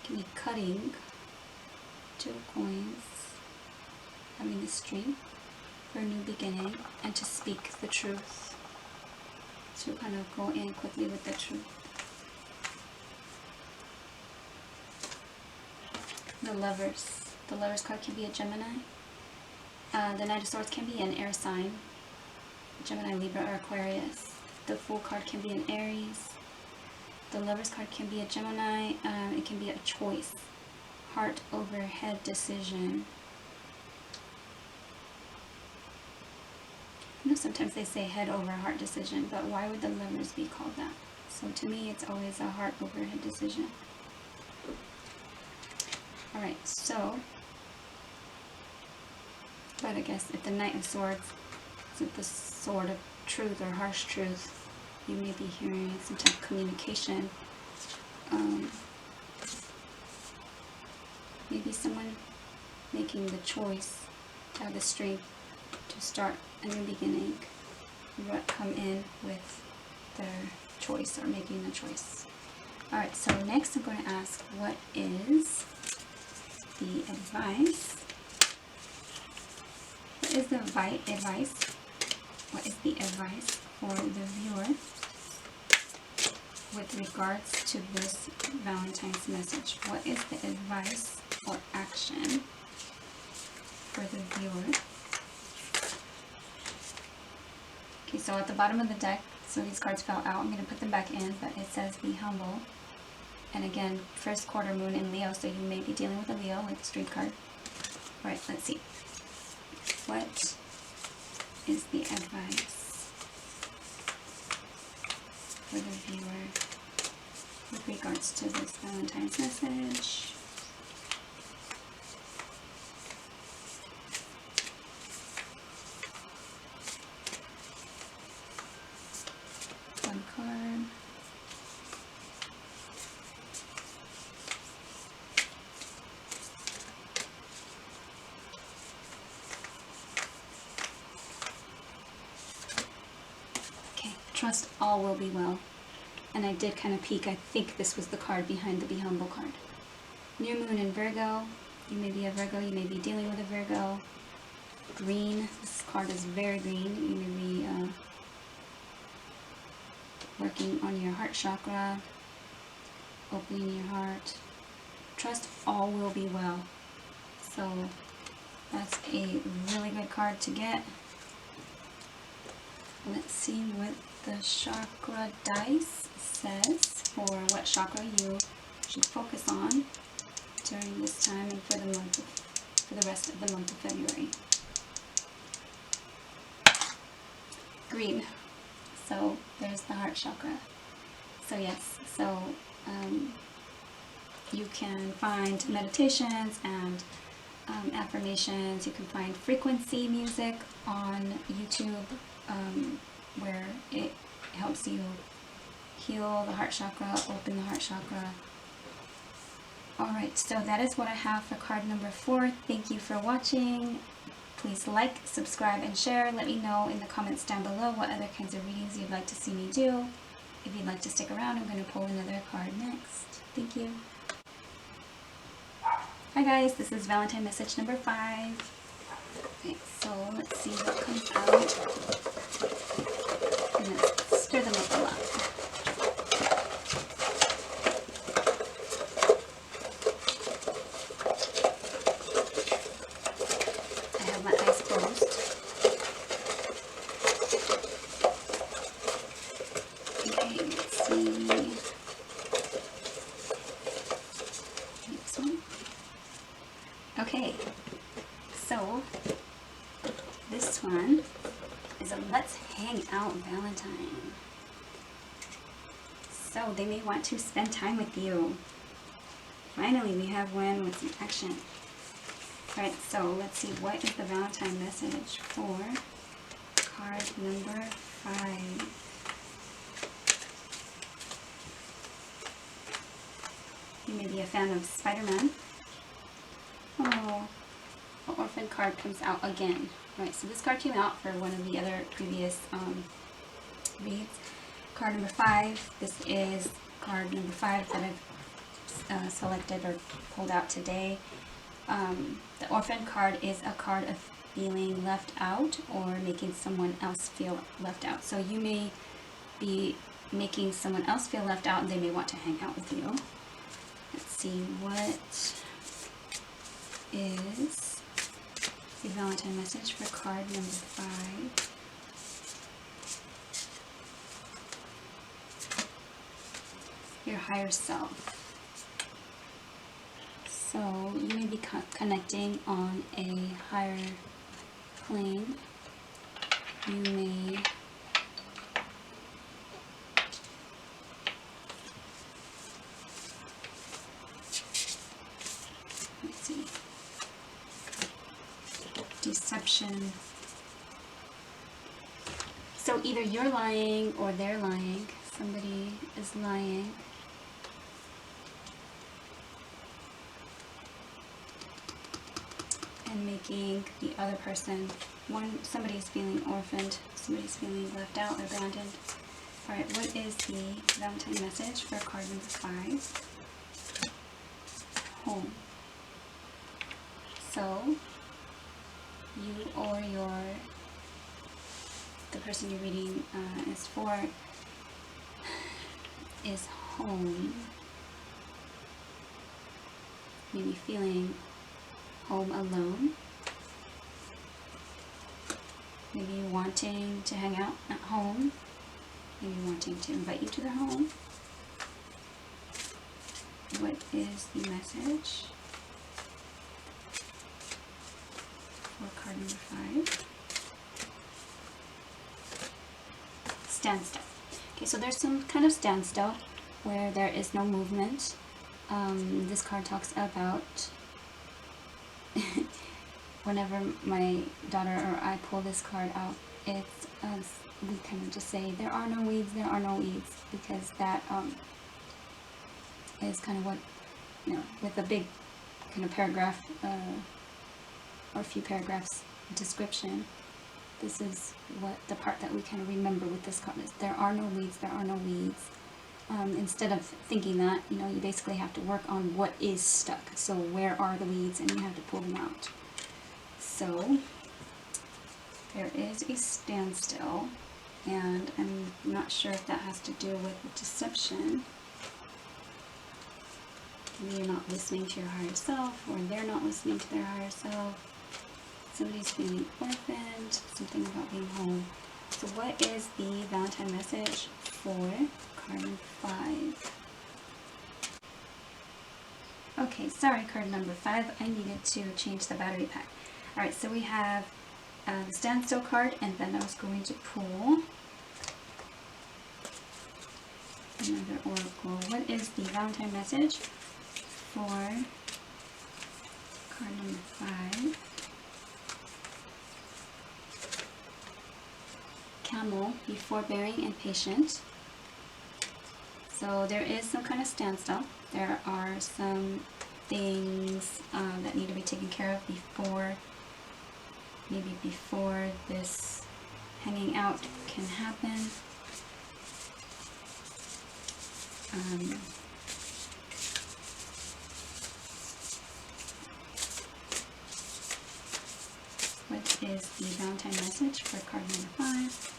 can be cutting. 2 of Coins. Having the strength for a new beginning, and to speak the truth. To kind of go in quickly with the truth. The Lovers. The Lovers card can be a Gemini. The Knight of Swords can be an air sign. Gemini, Libra, or Aquarius. The Fool card can be an Aries. The Lovers card can be a Gemini. It can be a choice. Heart over head decision. I know sometimes they say head over heart decision, but why would the Lovers be called that? So to me, it's always a heart over head decision. Alright, so, but I guess if the Knight of Swords isn't the sword of truth or harsh truth, you may be hearing some type of communication. Maybe someone making the choice to have the strength to start a new beginning, come in with their choice or making the choice. Alright, so next I'm going to ask, what is the advice? What is the advice? What is the advice for the viewer with regards to this Valentine's message? What is the advice or action for the viewer? Okay, so at the bottom of the deck, so these cards fell out. I'm going to put them back in, but it says be humble. And again, first quarter moon in Leo, so you may be dealing with a Leo, like the Street card. Alright, let's see. What is the advice for the viewer with regards to this Valentine's message. One card. Okay, trust all will be well. And I did kind of peek. I think this was the card behind the Be Humble card. New Moon in Virgo. You may be a Virgo. You may be dealing with a Virgo. Green. This card is very green. You may be working on your heart chakra. Opening your heart. Trust all will be well. So that's a really good card to get. Let's see what the chakra dice says for what chakra you should focus on during this time and for the rest of the month of February. Green. So there's the heart chakra. So yes, so you can find meditations and affirmations. You can find frequency music on YouTube where it helps you heal the heart chakra, open the heart chakra. Alright, so that is what I have for card number 4. Thank you for watching. Please like, subscribe, and share. Let me know in the comments down below what other kinds of readings you'd like to see me do. If you'd like to stick around, I'm going to pull another card next. Thank you. Hi guys, this is Valentine message number 5. Okay, so let's see what comes out. I'm going to stir them up a lot. I have my eyes closed. Okay, let's see. Next one. Okay, so this one is a Let's Hang Out Valentine. So they may want to spend time with you. Finally, we have one with some action. Alright, so let's see, what is the Valentine message for card number 5? You may be a fan of Spider-Man. Oh, the orphan card comes out again. Right, so this card came out for one of the other previous reads. Card number 5. This is card number 5 that I've selected or pulled out today. The orphan card is a card of feeling left out or making someone else feel left out. So you may be making someone else feel left out and they may want to hang out with you. Let's see, what is the Valentine message for card number 5? Your higher self. So you may be connecting on a higher plane. You may deception. So either you're lying or they're lying. Somebody is lying. And making the other person, somebody's feeling orphaned, somebody's feeling left out or abandoned. Alright, what is the Valentine message for card number 5? Home. So you or the person you're reading is for is home. Maybe feeling home alone. Maybe wanting to hang out at home. Maybe wanting to invite you to their home. What is the message for card number 5? Stand still. Okay, so there's some kind of standstill where there is no movement. This card talks about whenever my daughter or I pull this card out, it's we kind of just say there are no weeds, there are no weeds, because that is kind of what, you know, with a big kind of paragraph or a few paragraphs description, this is what the part that we kind of remember with this card is: there are no weeds, there are no weeds. Instead of thinking that, you know, you basically have to work on what is stuck. So where are the weeds, and you have to pull them out. So there is a standstill, and I'm not sure if that has to do with deception. Maybe you're not listening to your higher self, or they're not listening to their higher self. Somebody's feeling orphaned, something about being home. So what is the Valentine message for card number 5? Okay, sorry, card number 5. I needed to change the battery pack. Alright, so we have the standstill card, and then I was going to pull another oracle. What is the Valentine message for card number 5? Camel, be forbearing and patient. So there is some kind of standstill. There are some things that need to be taken care of before, maybe before this hanging out can happen. What is the Valentine message for card number 5?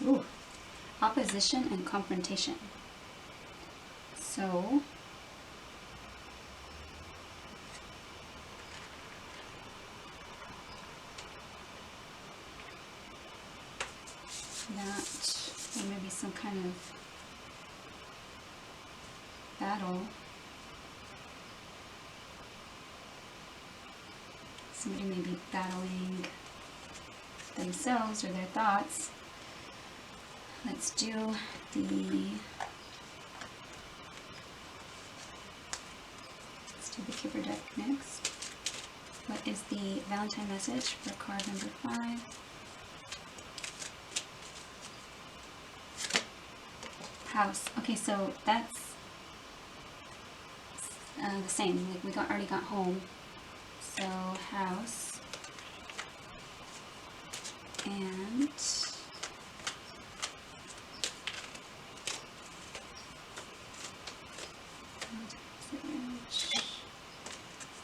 Ooh, opposition and confrontation. So that there may be some kind of battle. Somebody may be battling themselves or their thoughts. Let's do the Kipper deck next. What is the Valentine message for card number 5? House. Okay, so that's the same. Like we already got home. So house and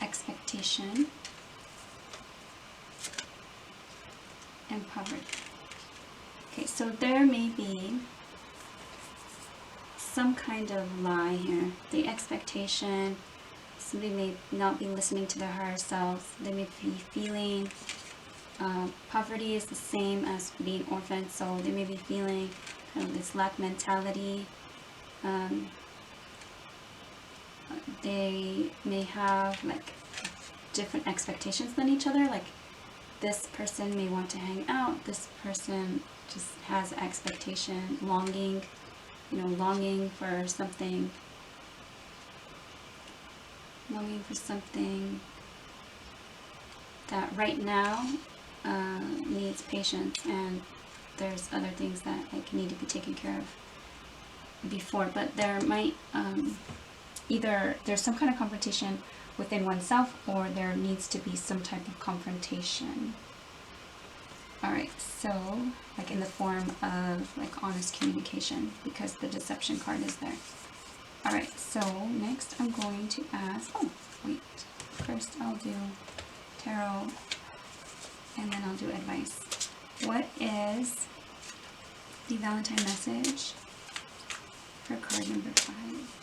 expectation and poverty. Okay, so there may be some kind of lie here. The expectation, somebody may not be listening to their higher selves. They may be feeling poverty is the same as being orphaned, so they may be feeling kind of this lack mentality. They may have like different expectations than each other. Like this person may want to hang out, this person just has expectation, longing, you know, longing for something that right now needs patience, and there's other things that like need to be taken care of before. But there might either there's some kind of confrontation within oneself, or there needs to be some type of confrontation. Alright, so like in the form of like honest communication, because the deception card is there. Alright, so next I'm going to ask, oh wait, first I'll do tarot and then I'll do advice. What is the Valentine message for card number 5?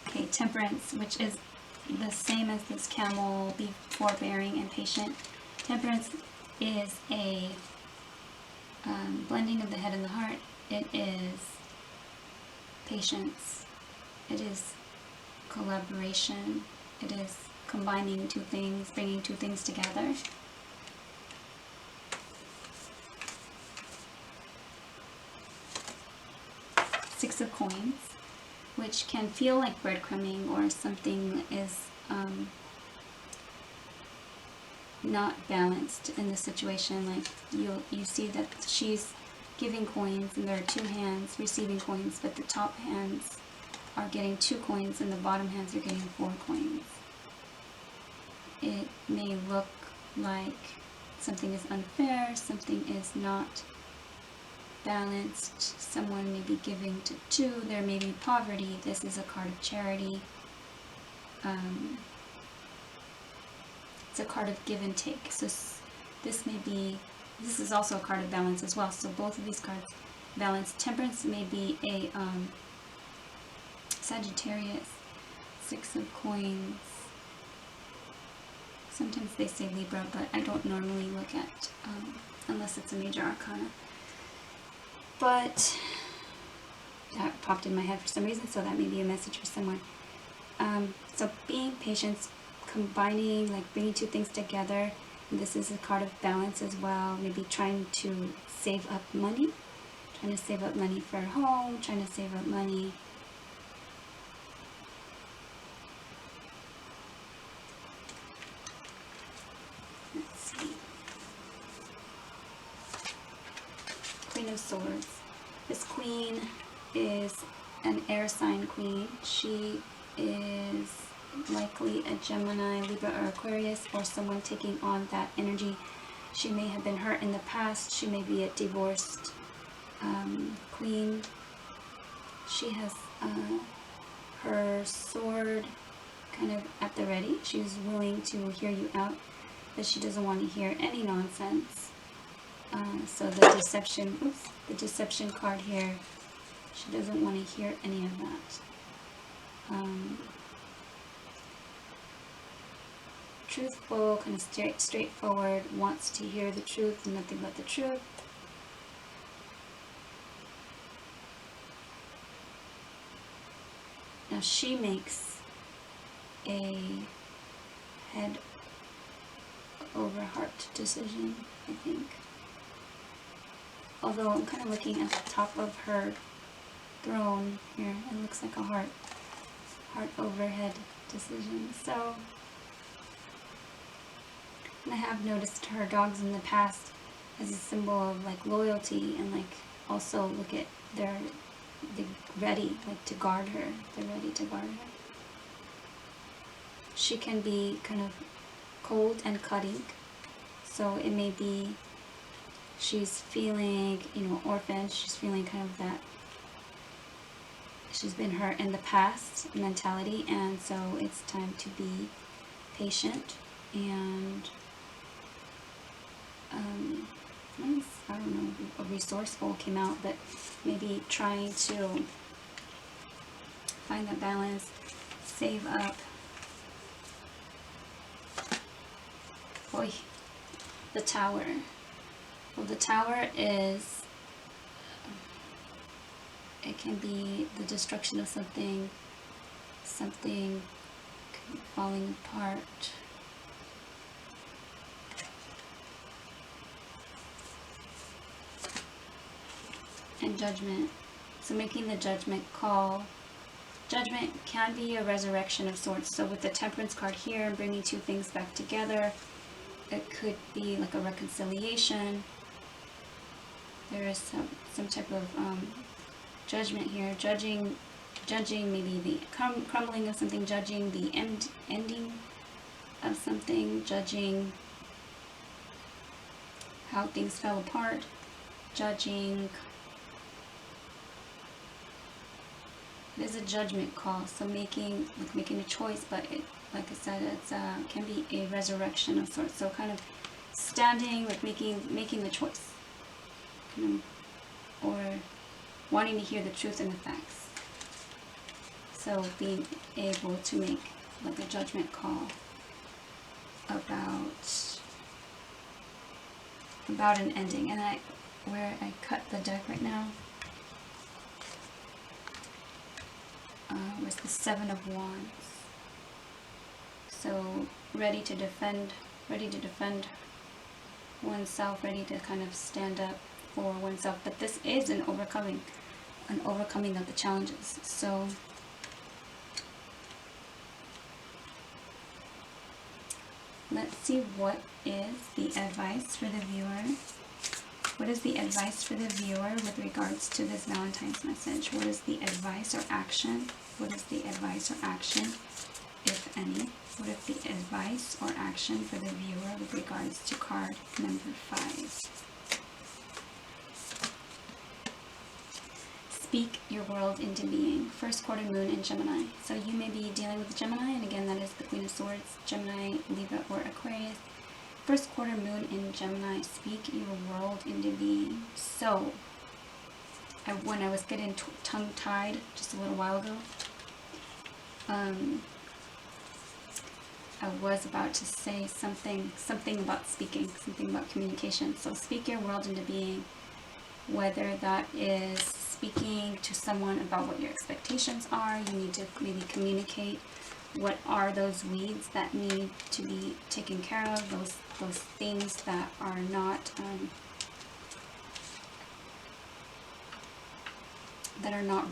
Okay, temperance, which is the same as this camel, be forbearing and patient. Temperance is a blending of the head and the heart. It is patience. It is collaboration. It is combining two things, bringing two things together. Six of Coins, which can feel like breadcrumbing, or something is not balanced in the situation. Like you see that she's giving coins and there are two hands receiving coins, but the top hands are getting 2 coins and the bottom hands are getting 4 coins. It may look like something is unfair, something is not balanced, someone may be giving to 2, there may be poverty. This is a card of charity. It's a card of give and take. So this is also a card of balance as well. So both of these cards balance. Temperance may be a Sagittarius. 6 of Coins. Sometimes they say Libra, but I don't normally look at unless it's a major arcana. But that popped in my head for some reason, so that may be a message for someone. So being patient, combining, like bringing two things together. This is a card of balance as well. Maybe trying to save up money. Trying to save up money for a home. Trying to save up money. Let's see. Queen of Swords. This queen is an air sign queen. She is likely a Gemini, Libra, or Aquarius, or someone taking on that energy. She may have been hurt in the past. She may be a divorced queen. She has her sword kind of at the ready. She's willing to hear you out, but she doesn't want to hear any nonsense. So the deception card here, she doesn't want to hear any of that. Truthful, kind of straightforward, wants to hear the truth and nothing but the truth. Now she makes a head over heart decision, I think. Although I'm kind of looking at the top of her throne here, it looks like a heart over head decision. So, and I have noticed her dogs in the past as a symbol of like loyalty, and like also look at they're ready, like to guard her. They're ready to guard her. She can be kind of cold and cutting, so it may be she's feeling, orphaned. She's feeling kind of that she's been hurt in the past mentality, and so it's time to be patient and I don't know, a resourceful came out, but maybe trying to find that balance, save up. Boy, the Tower. Well, the Tower is, it can be the destruction of something falling apart. And Judgment. So making the judgment call. Judgment can be a resurrection of sorts. So with the Temperance card here, bringing two things back together, it could be like a reconciliation. There is some type of judgment here, judging maybe the crumbling of something, judging the ending of something, judging how things fell apart, judging. It is a judgment call, so making a choice, but it, like I said, it's can be a resurrection of sorts. So kind of standing, like making the choice, or wanting to hear the truth and the facts. So being able to make like a judgment call about an ending. And where I cut the deck right now. Where's the Seven of Wands? So ready to defend oneself, ready to kind of stand up for oneself. But this is an overcoming of the challenges. So let's see, what is the advice for the viewer? What is the advice for the viewer with regards to this Valentine's message? What is the advice or action? What is the advice or action, if any? What is the advice or action for the viewer with regards to card number 5? Speak your world into being. First quarter moon in Gemini. So you may be dealing with Gemini, and again, that is the Queen of Swords, Gemini, Libra, or Aquarius. First quarter moon in Gemini. Speak your world into being. So, when I was getting tongue-tied just a little while ago, I was about to say something about speaking, something about communication. So speak your world into being, whether that is speaking to someone about what your expectations are. You need to maybe communicate what are those weeds that need to be taken care of, those things that are not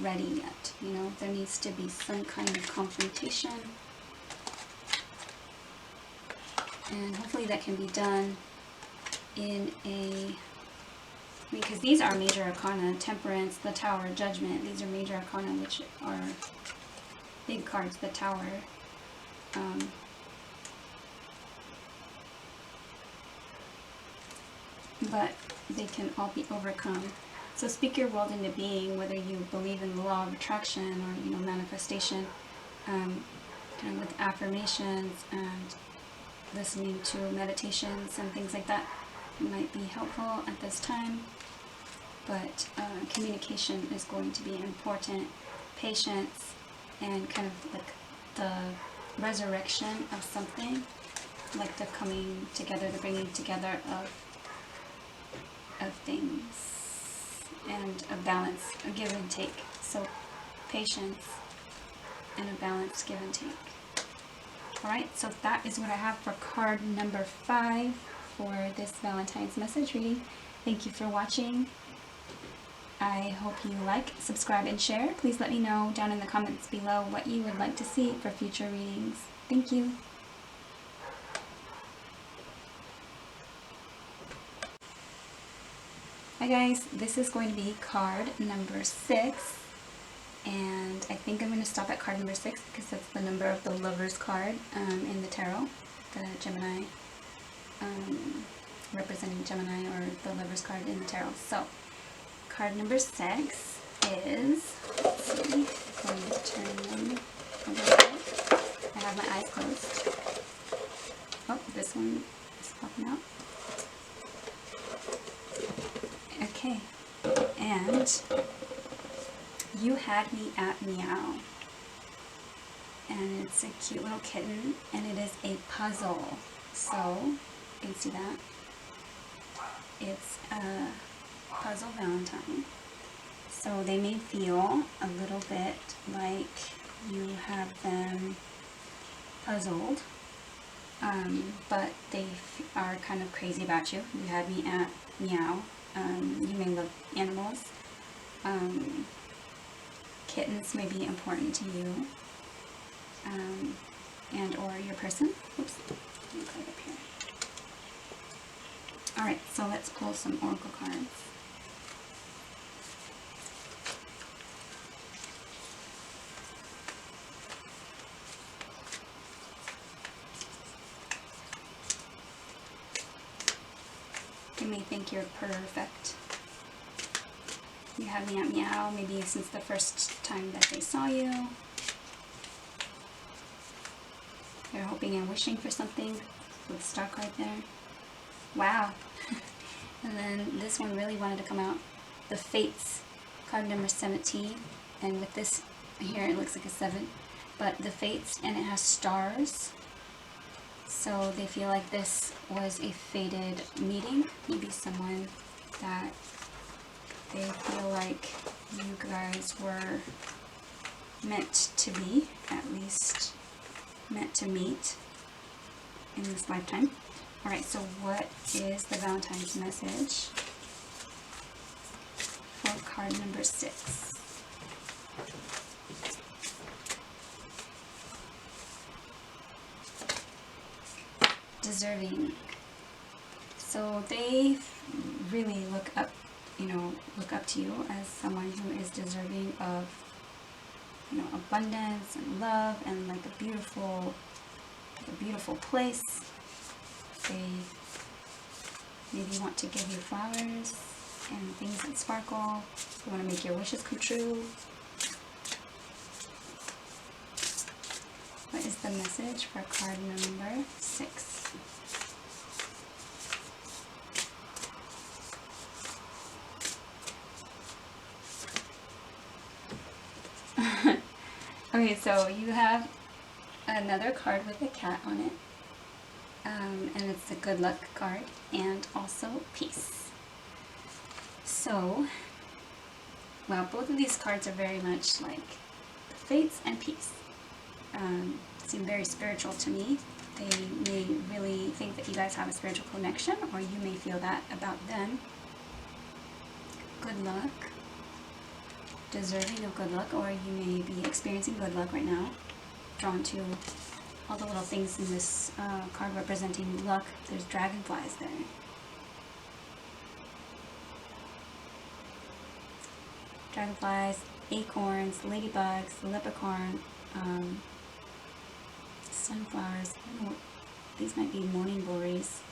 ready yet. You know, there needs to be some kind of confrontation, and hopefully that can be done in because these are major arcana: Temperance, the Tower, Judgment. These are major arcana, which are big cards. The Tower, but they can all be overcome. So speak your world into being, whether you believe in the law of attraction or manifestation, kind of with affirmations and listening to meditations and things like that might be helpful at this time. But communication is going to be important. Patience, and kind of like the resurrection of something, like the coming together, the bringing together of things, and a balance, a give and take. So patience and a balanced give and take. Alright, so that is what I have for card number 5 for this Valentine's message reading. Thank you for watching. I hope you like, subscribe, and share. Please let me know down in the comments below what you would like to see for future readings. Thank you. Hi guys, this is going to be card number 6, and I think I'm going to stop at card number 6 because that's the number of the Lover's card in the tarot, the Gemini, representing Gemini, or the Lover's card in the tarot. So, card number 6 is, let's see, I'm going to turn them a little bit. I have my eyes closed. Oh, this one is popping out. Okay, and you had me at meow, and it's a cute little kitten, and it is a puzzle. So you can see that it's a puzzle Valentine. So they may feel a little bit like you have them puzzled, but they are kind of crazy about you. You had me at meow. You may love animals. Kittens may be important to you, and or your person. Oops, let me put it up here. Alright, so let's pull some oracle cards. You may think you're perfect. You have me at meow, maybe since the first time that they saw you. They're hoping and wishing for something with the star card there. Wow. And then this one really wanted to come out. The Fates, card number 17. And with this here, it looks like a 7. But the Fates, and it has stars. So they feel like this was a fated meeting. Maybe someone that they feel like you guys were meant to be, at least meant to meet in this lifetime. Alright, so what is the Valentine's message for card number 6? Deserving. So they really look up to you as someone who is deserving of, abundance and love and like a beautiful place. They maybe want to give you flowers and things that sparkle. They want to make your wishes come true. What is the message for card number 6? Okay, so you have another card with a cat on it, and it's a good luck card, and also peace. So, well, both of these cards are very much like the fates and peace. Seem very spiritual to me. They may really think that you guys have a spiritual connection, or you may feel that about them. Good luck. Deserving of good luck, or you may be experiencing good luck right now. Drawn to all the little things in this card representing luck. There's dragonflies there. Dragonflies, acorns, ladybugs, leprechaun, sunflowers. I don't know what, these might be morning glories.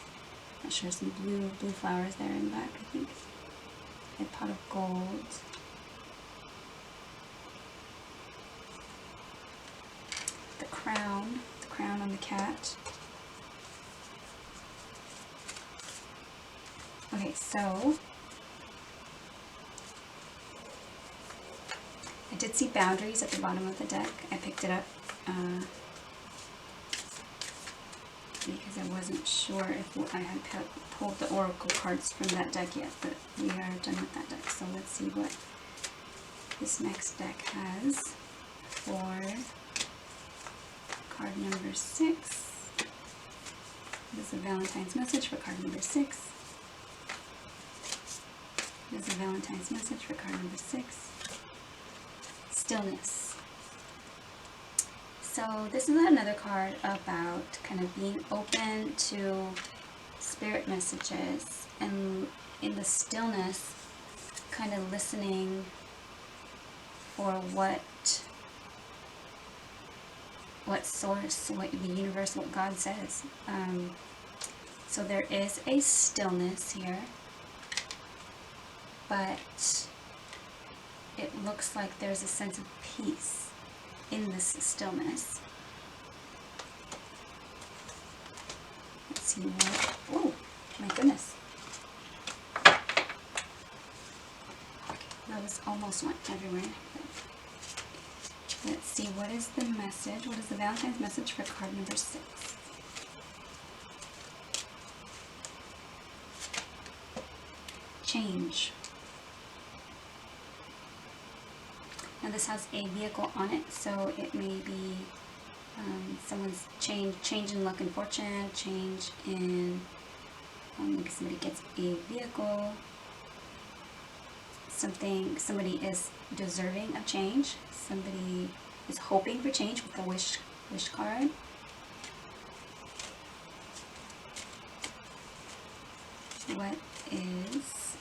Not sure. Some blue flowers there in the back, I think. A pot of gold. The crown on the cat. Okay, so I did see boundaries at the bottom of the deck. I picked it up because I wasn't sure if I had pulled the oracle cards from that deck yet, but we are done with that deck. So let's see what this next deck has for card number 6. This is a Valentine's message for card number 6. This is a Valentine's message for card number 6. Stillness. So this is another card about kind of being open to spirit messages, and in the stillness, kind of listening for what source, what the universe, what God says. So there is a stillness here, but it looks like there's a sense of peace in this stillness. Let's see what, oh my goodness. Those almost went everywhere. Let's see, what is the message? What is the Valentine's message for card number 6? Change. Now this has a vehicle on it, so it may be someone's change in luck and fortune, change in, maybe somebody gets a vehicle, somebody is deserving of change, somebody is hoping for change with the wish card. What is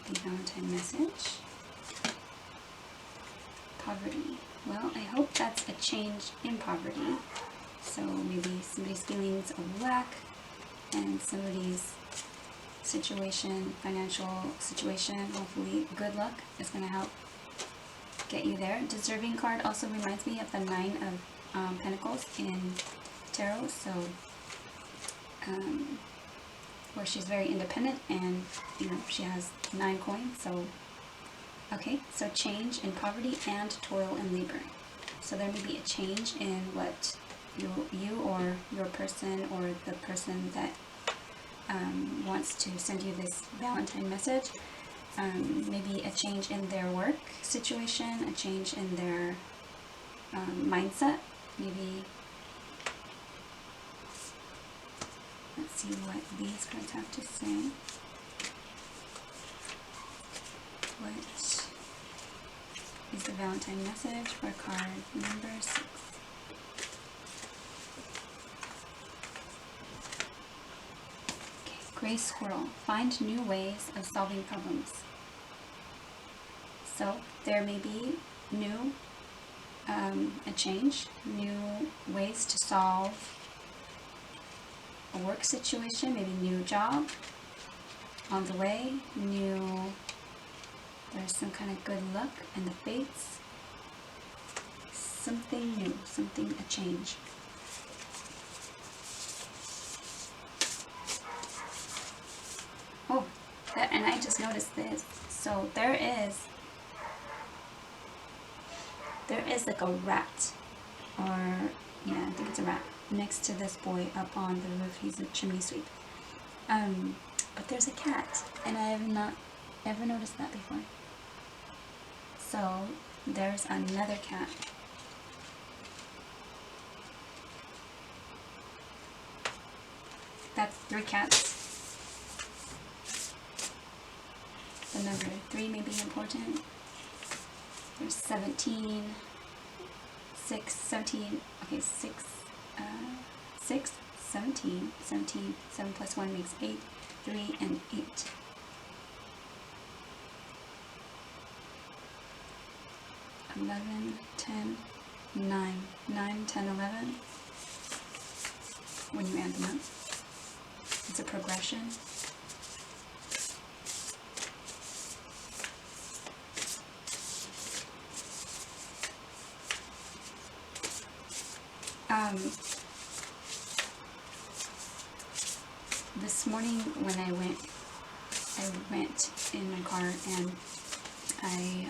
the Valentine message? Poverty. Well, I hope that's a change in poverty. So maybe somebody's feelings of lack and somebody's situation, financial situation, hopefully good luck is going to help get you there. Deserving card also reminds me of the 9 of Pentacles in Tarot, so where she's very independent and she has 9 coins. So okay, so change in poverty and toil and labor. So there may be a change in what you or your person or the person that wants to send you this Valentine message maybe a change in their work situation, a change in their mindset, maybe. Let's see what these cards have to say. What is the Valentine message for card number 6? Okay, Gray Squirrel. Find new ways of solving problems. So there may be a change, new ways to solve a work situation, maybe new job on the way, there's some kind of good luck in the fates, something new, a change. Oh, and I just noticed this. So there is like a rat, or yeah, I think it's a rat, next to this boy up on the roof. He's a chimney sweep. But there's a cat, and I have not ever noticed that before. So there's another cat. That's 3 cats. The number 3 may be important. There's 17, 6, 17, okay, 6, 17, 7 plus 1 makes 8, 3 and 8. 11, 10, 9, 10, 11. When you add them up, it's a progression. This morning when I went in my car and I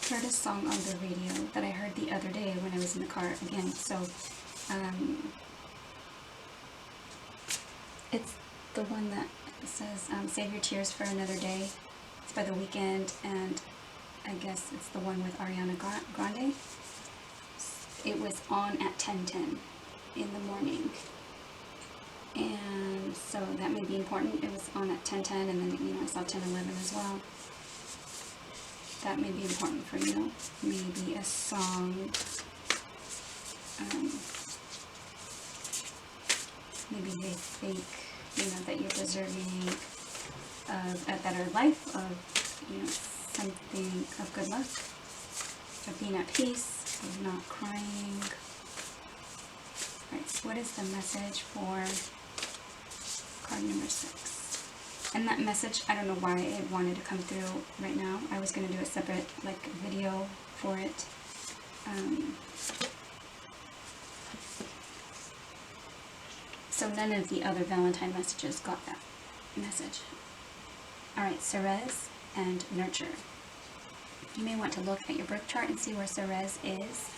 heard a song on the radio that I heard the other day when I was in the car again. So it's the one that says Save Your Tears for Another Day. It's by The Weeknd, and I guess it's the one with Ariana Grande. It was on at 10:10 in the morning, and so that may be important. It was on at 10:10, and then I saw 10:11 as well. That may be important for maybe a song. Maybe they think that you're deserving of a better life, of something of good luck, of being at peace, of not crying. Right, so what is the message for card number 6? And that message, I don't know why it wanted to come through right now. I was going to do a separate video for it. So none of the other Valentine messages got that message. Alright, Ceres and Nurture. You may want to look at your birth chart and see where Ceres is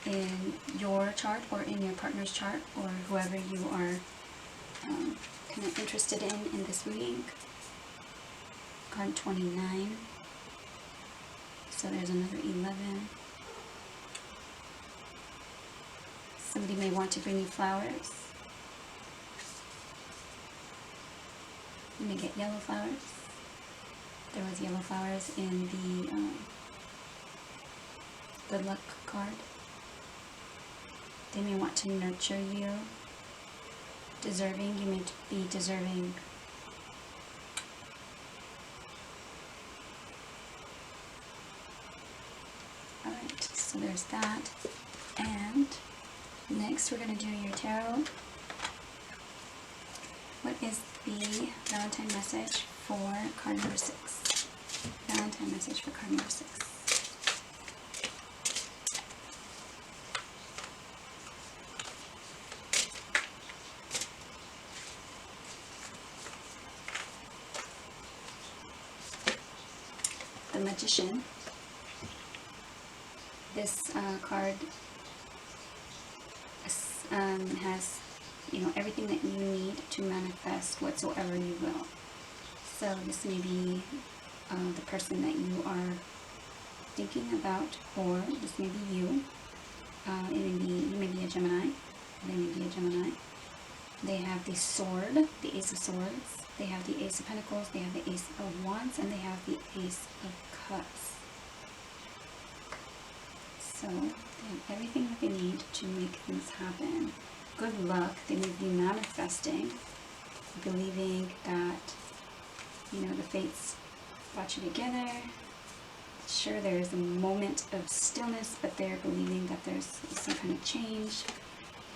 in your chart or in your partner's chart, or whoever you are kind of interested in this reading. Card 29. So there's another 11. Somebody may want to bring you flowers. You may get yellow flowers. There was yellow flowers in the good luck card. They may want to nurture you. Deserving, you may be deserving. Alright, so there's that. And next we're going to do your tarot. What is the Valentine message for card number 6? Valentine message for card number 6. The Magician. This card has everything that you need to manifest whatsoever you will. So this may be the person that you are thinking about, or this may be you. You may be a Gemini. They may be a Gemini. They have the sword, the Ace of Swords. They have the Ace of Pentacles. They have the Ace of Wands, and they have the Ace of Cups. So they have everything that they need to make things happen. Good luck. They may be manifesting, believing that, the fates brought you together. Sure, there's a moment of stillness, but they're believing that there's some kind of change.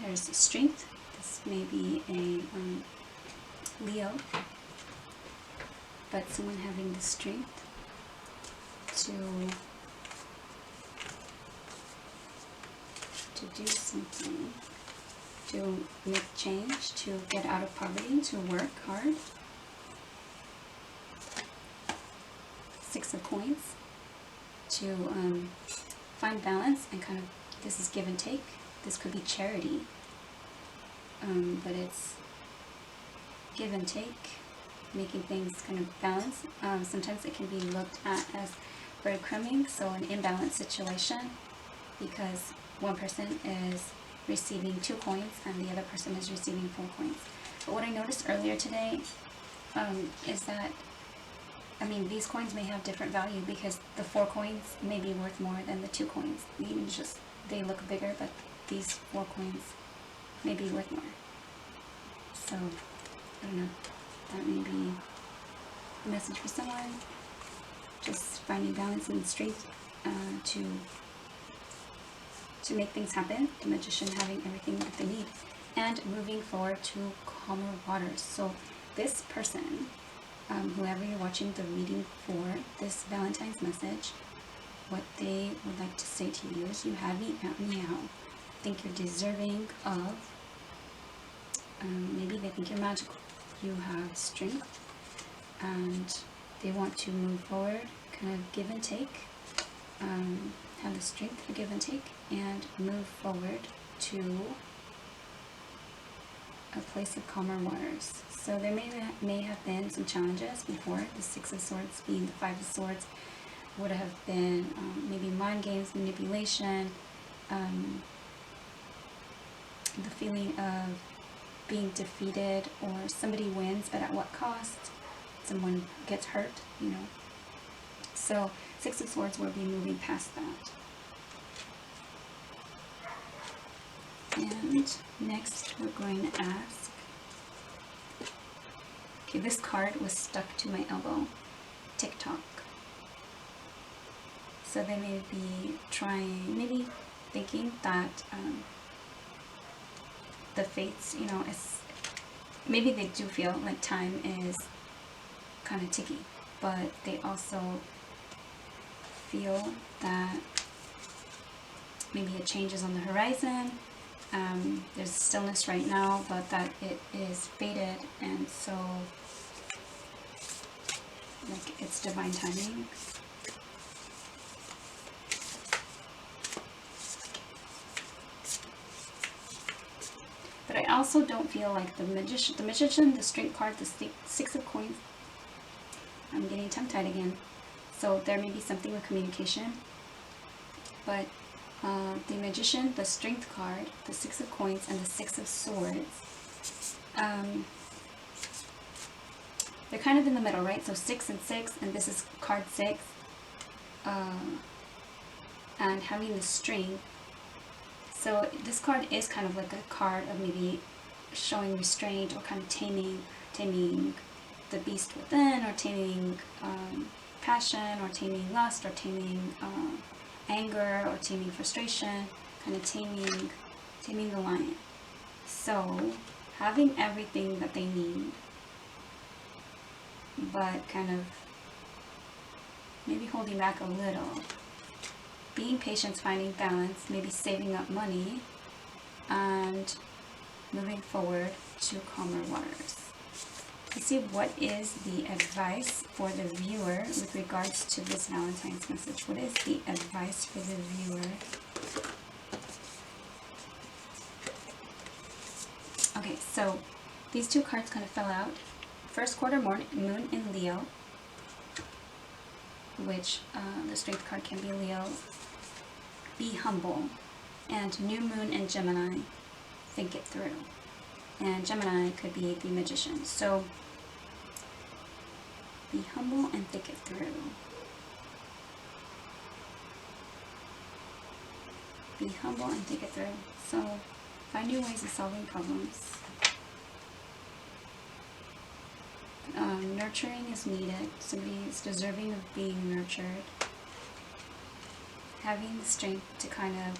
There's strength. This may be a Leo, but someone having the strength to do something, to make change, to get out of poverty, to work hard. Six of Coins, to find balance and kind of, this is give and take. This could be charity, but it's give and take, making things kind of balance. Sometimes it can be looked at as breadcrumbing, so an imbalanced situation, because one person is receiving 2 coins and the other person is receiving 4 coins. But what I noticed earlier today is that, these coins may have different value, because the 4 coins may be worth more than the 2 coins. Even just, they look bigger, but these 4 coins may be worth more. So, I don't know. That may be a message for someone. Just finding balance and strength to make things happen. The Magician having everything that they need. And moving forward to calmer waters. So, this person, whoever you're watching the reading for, this Valentine's message, what they would like to say to you is, you have me at meow. Think you're deserving of, maybe they think you're magical. You have strength, and they want to move forward, kind of give and take, have the strength for give and take, and move forward to a place of calmer waters. So there may have been some challenges before. The 6 of Swords being the 5 of Swords would have been maybe mind games, manipulation, the feeling of being defeated, or somebody wins, but at what cost? Someone gets hurt, So 6 of Swords will be moving past that. And next we're going to ask, okay, this card was stuck to my elbow, TikTok. So they may be maybe thinking that the fates, maybe they do feel like time is kind of ticky, but they also feel that maybe a change is on the horizon. There's stillness right now, but that it is faded, and so like it's divine timing. But I also don't feel like the magician, the strength card, the 6 of Coins. I'm getting tongue-tied again. So there may be something with communication, but the Magician, the Strength card, the 6 of Coins, and the 6 of Swords, they're kind of in the middle, right? So 6 and 6, and this is card 6, and having the Strength. So this card is kind of like a card of maybe showing restraint, or kind of taming the beast within, or taming passion, or taming lust, or taming anger, or taming frustration, kind of taming the lion. So having everything that they need, but kind of maybe holding back a little, being patient, finding balance, maybe saving up money, and moving forward to calmer waters. Let's see, what is the advice for the viewer with regards to this Valentine's message? What is the advice for the viewer? Okay, so these two cards kind of fell out. First quarter moon in Leo. which the strength card can be Leo, be humble. And new moon in Gemini, think it through. And Gemini could be the magician. So be humble and think it through. Be humble and think it through. So find your ways of solving problems. Nurturing is needed. Somebody is deserving of being nurtured. Having the strength to kind of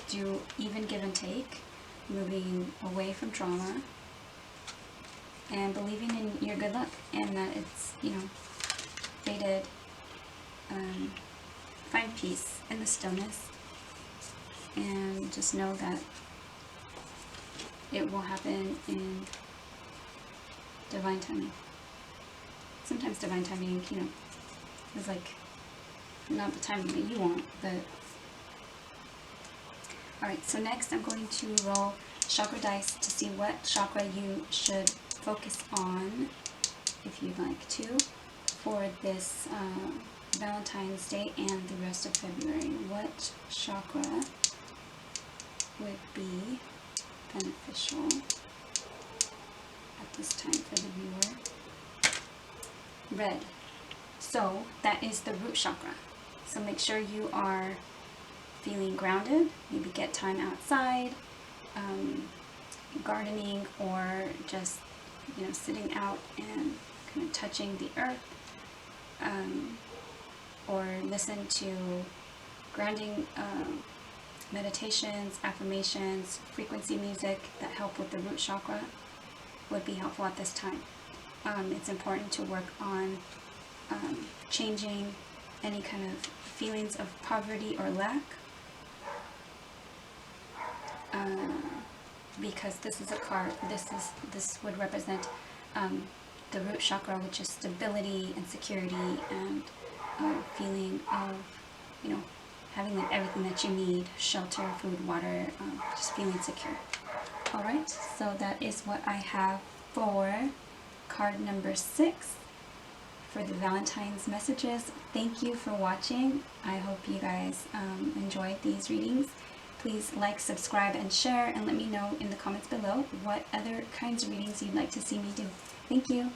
do even give and take, moving away from trauma, and believing in your good luck and that it's, you know, fated. Find peace in the stillness and just know that it will happen in divine timing. Sometimes divine timing, you know, is like not the timing that you want, but alright, so next I'm going to roll chakra dice to see what chakra you should focus on, if you'd like to, for this Valentine's Day and the rest of February. What chakra would be beneficial at this time for the viewer? Red. So that is the root chakra. So make sure you are feeling grounded. Maybe get time outside, gardening, or just, you know, sitting out and kind of touching the earth, or listen to grounding meditations, affirmations, frequency music that help with the root chakra would be helpful at this time. It's important to work on changing any kind of feelings of poverty or lack, because this is a card, this would represent the root chakra, which is stability and security and feeling of, you know, having like everything that you need, shelter, food, water, just feeling secure. Alright, so that is what I have for card number 6 for the Valentine's messages. Thank you for watching. I hope you guys enjoyed these readings. Please like, subscribe, and share, and let me know in the comments below what other kinds of readings you'd like to see me do. Thank you.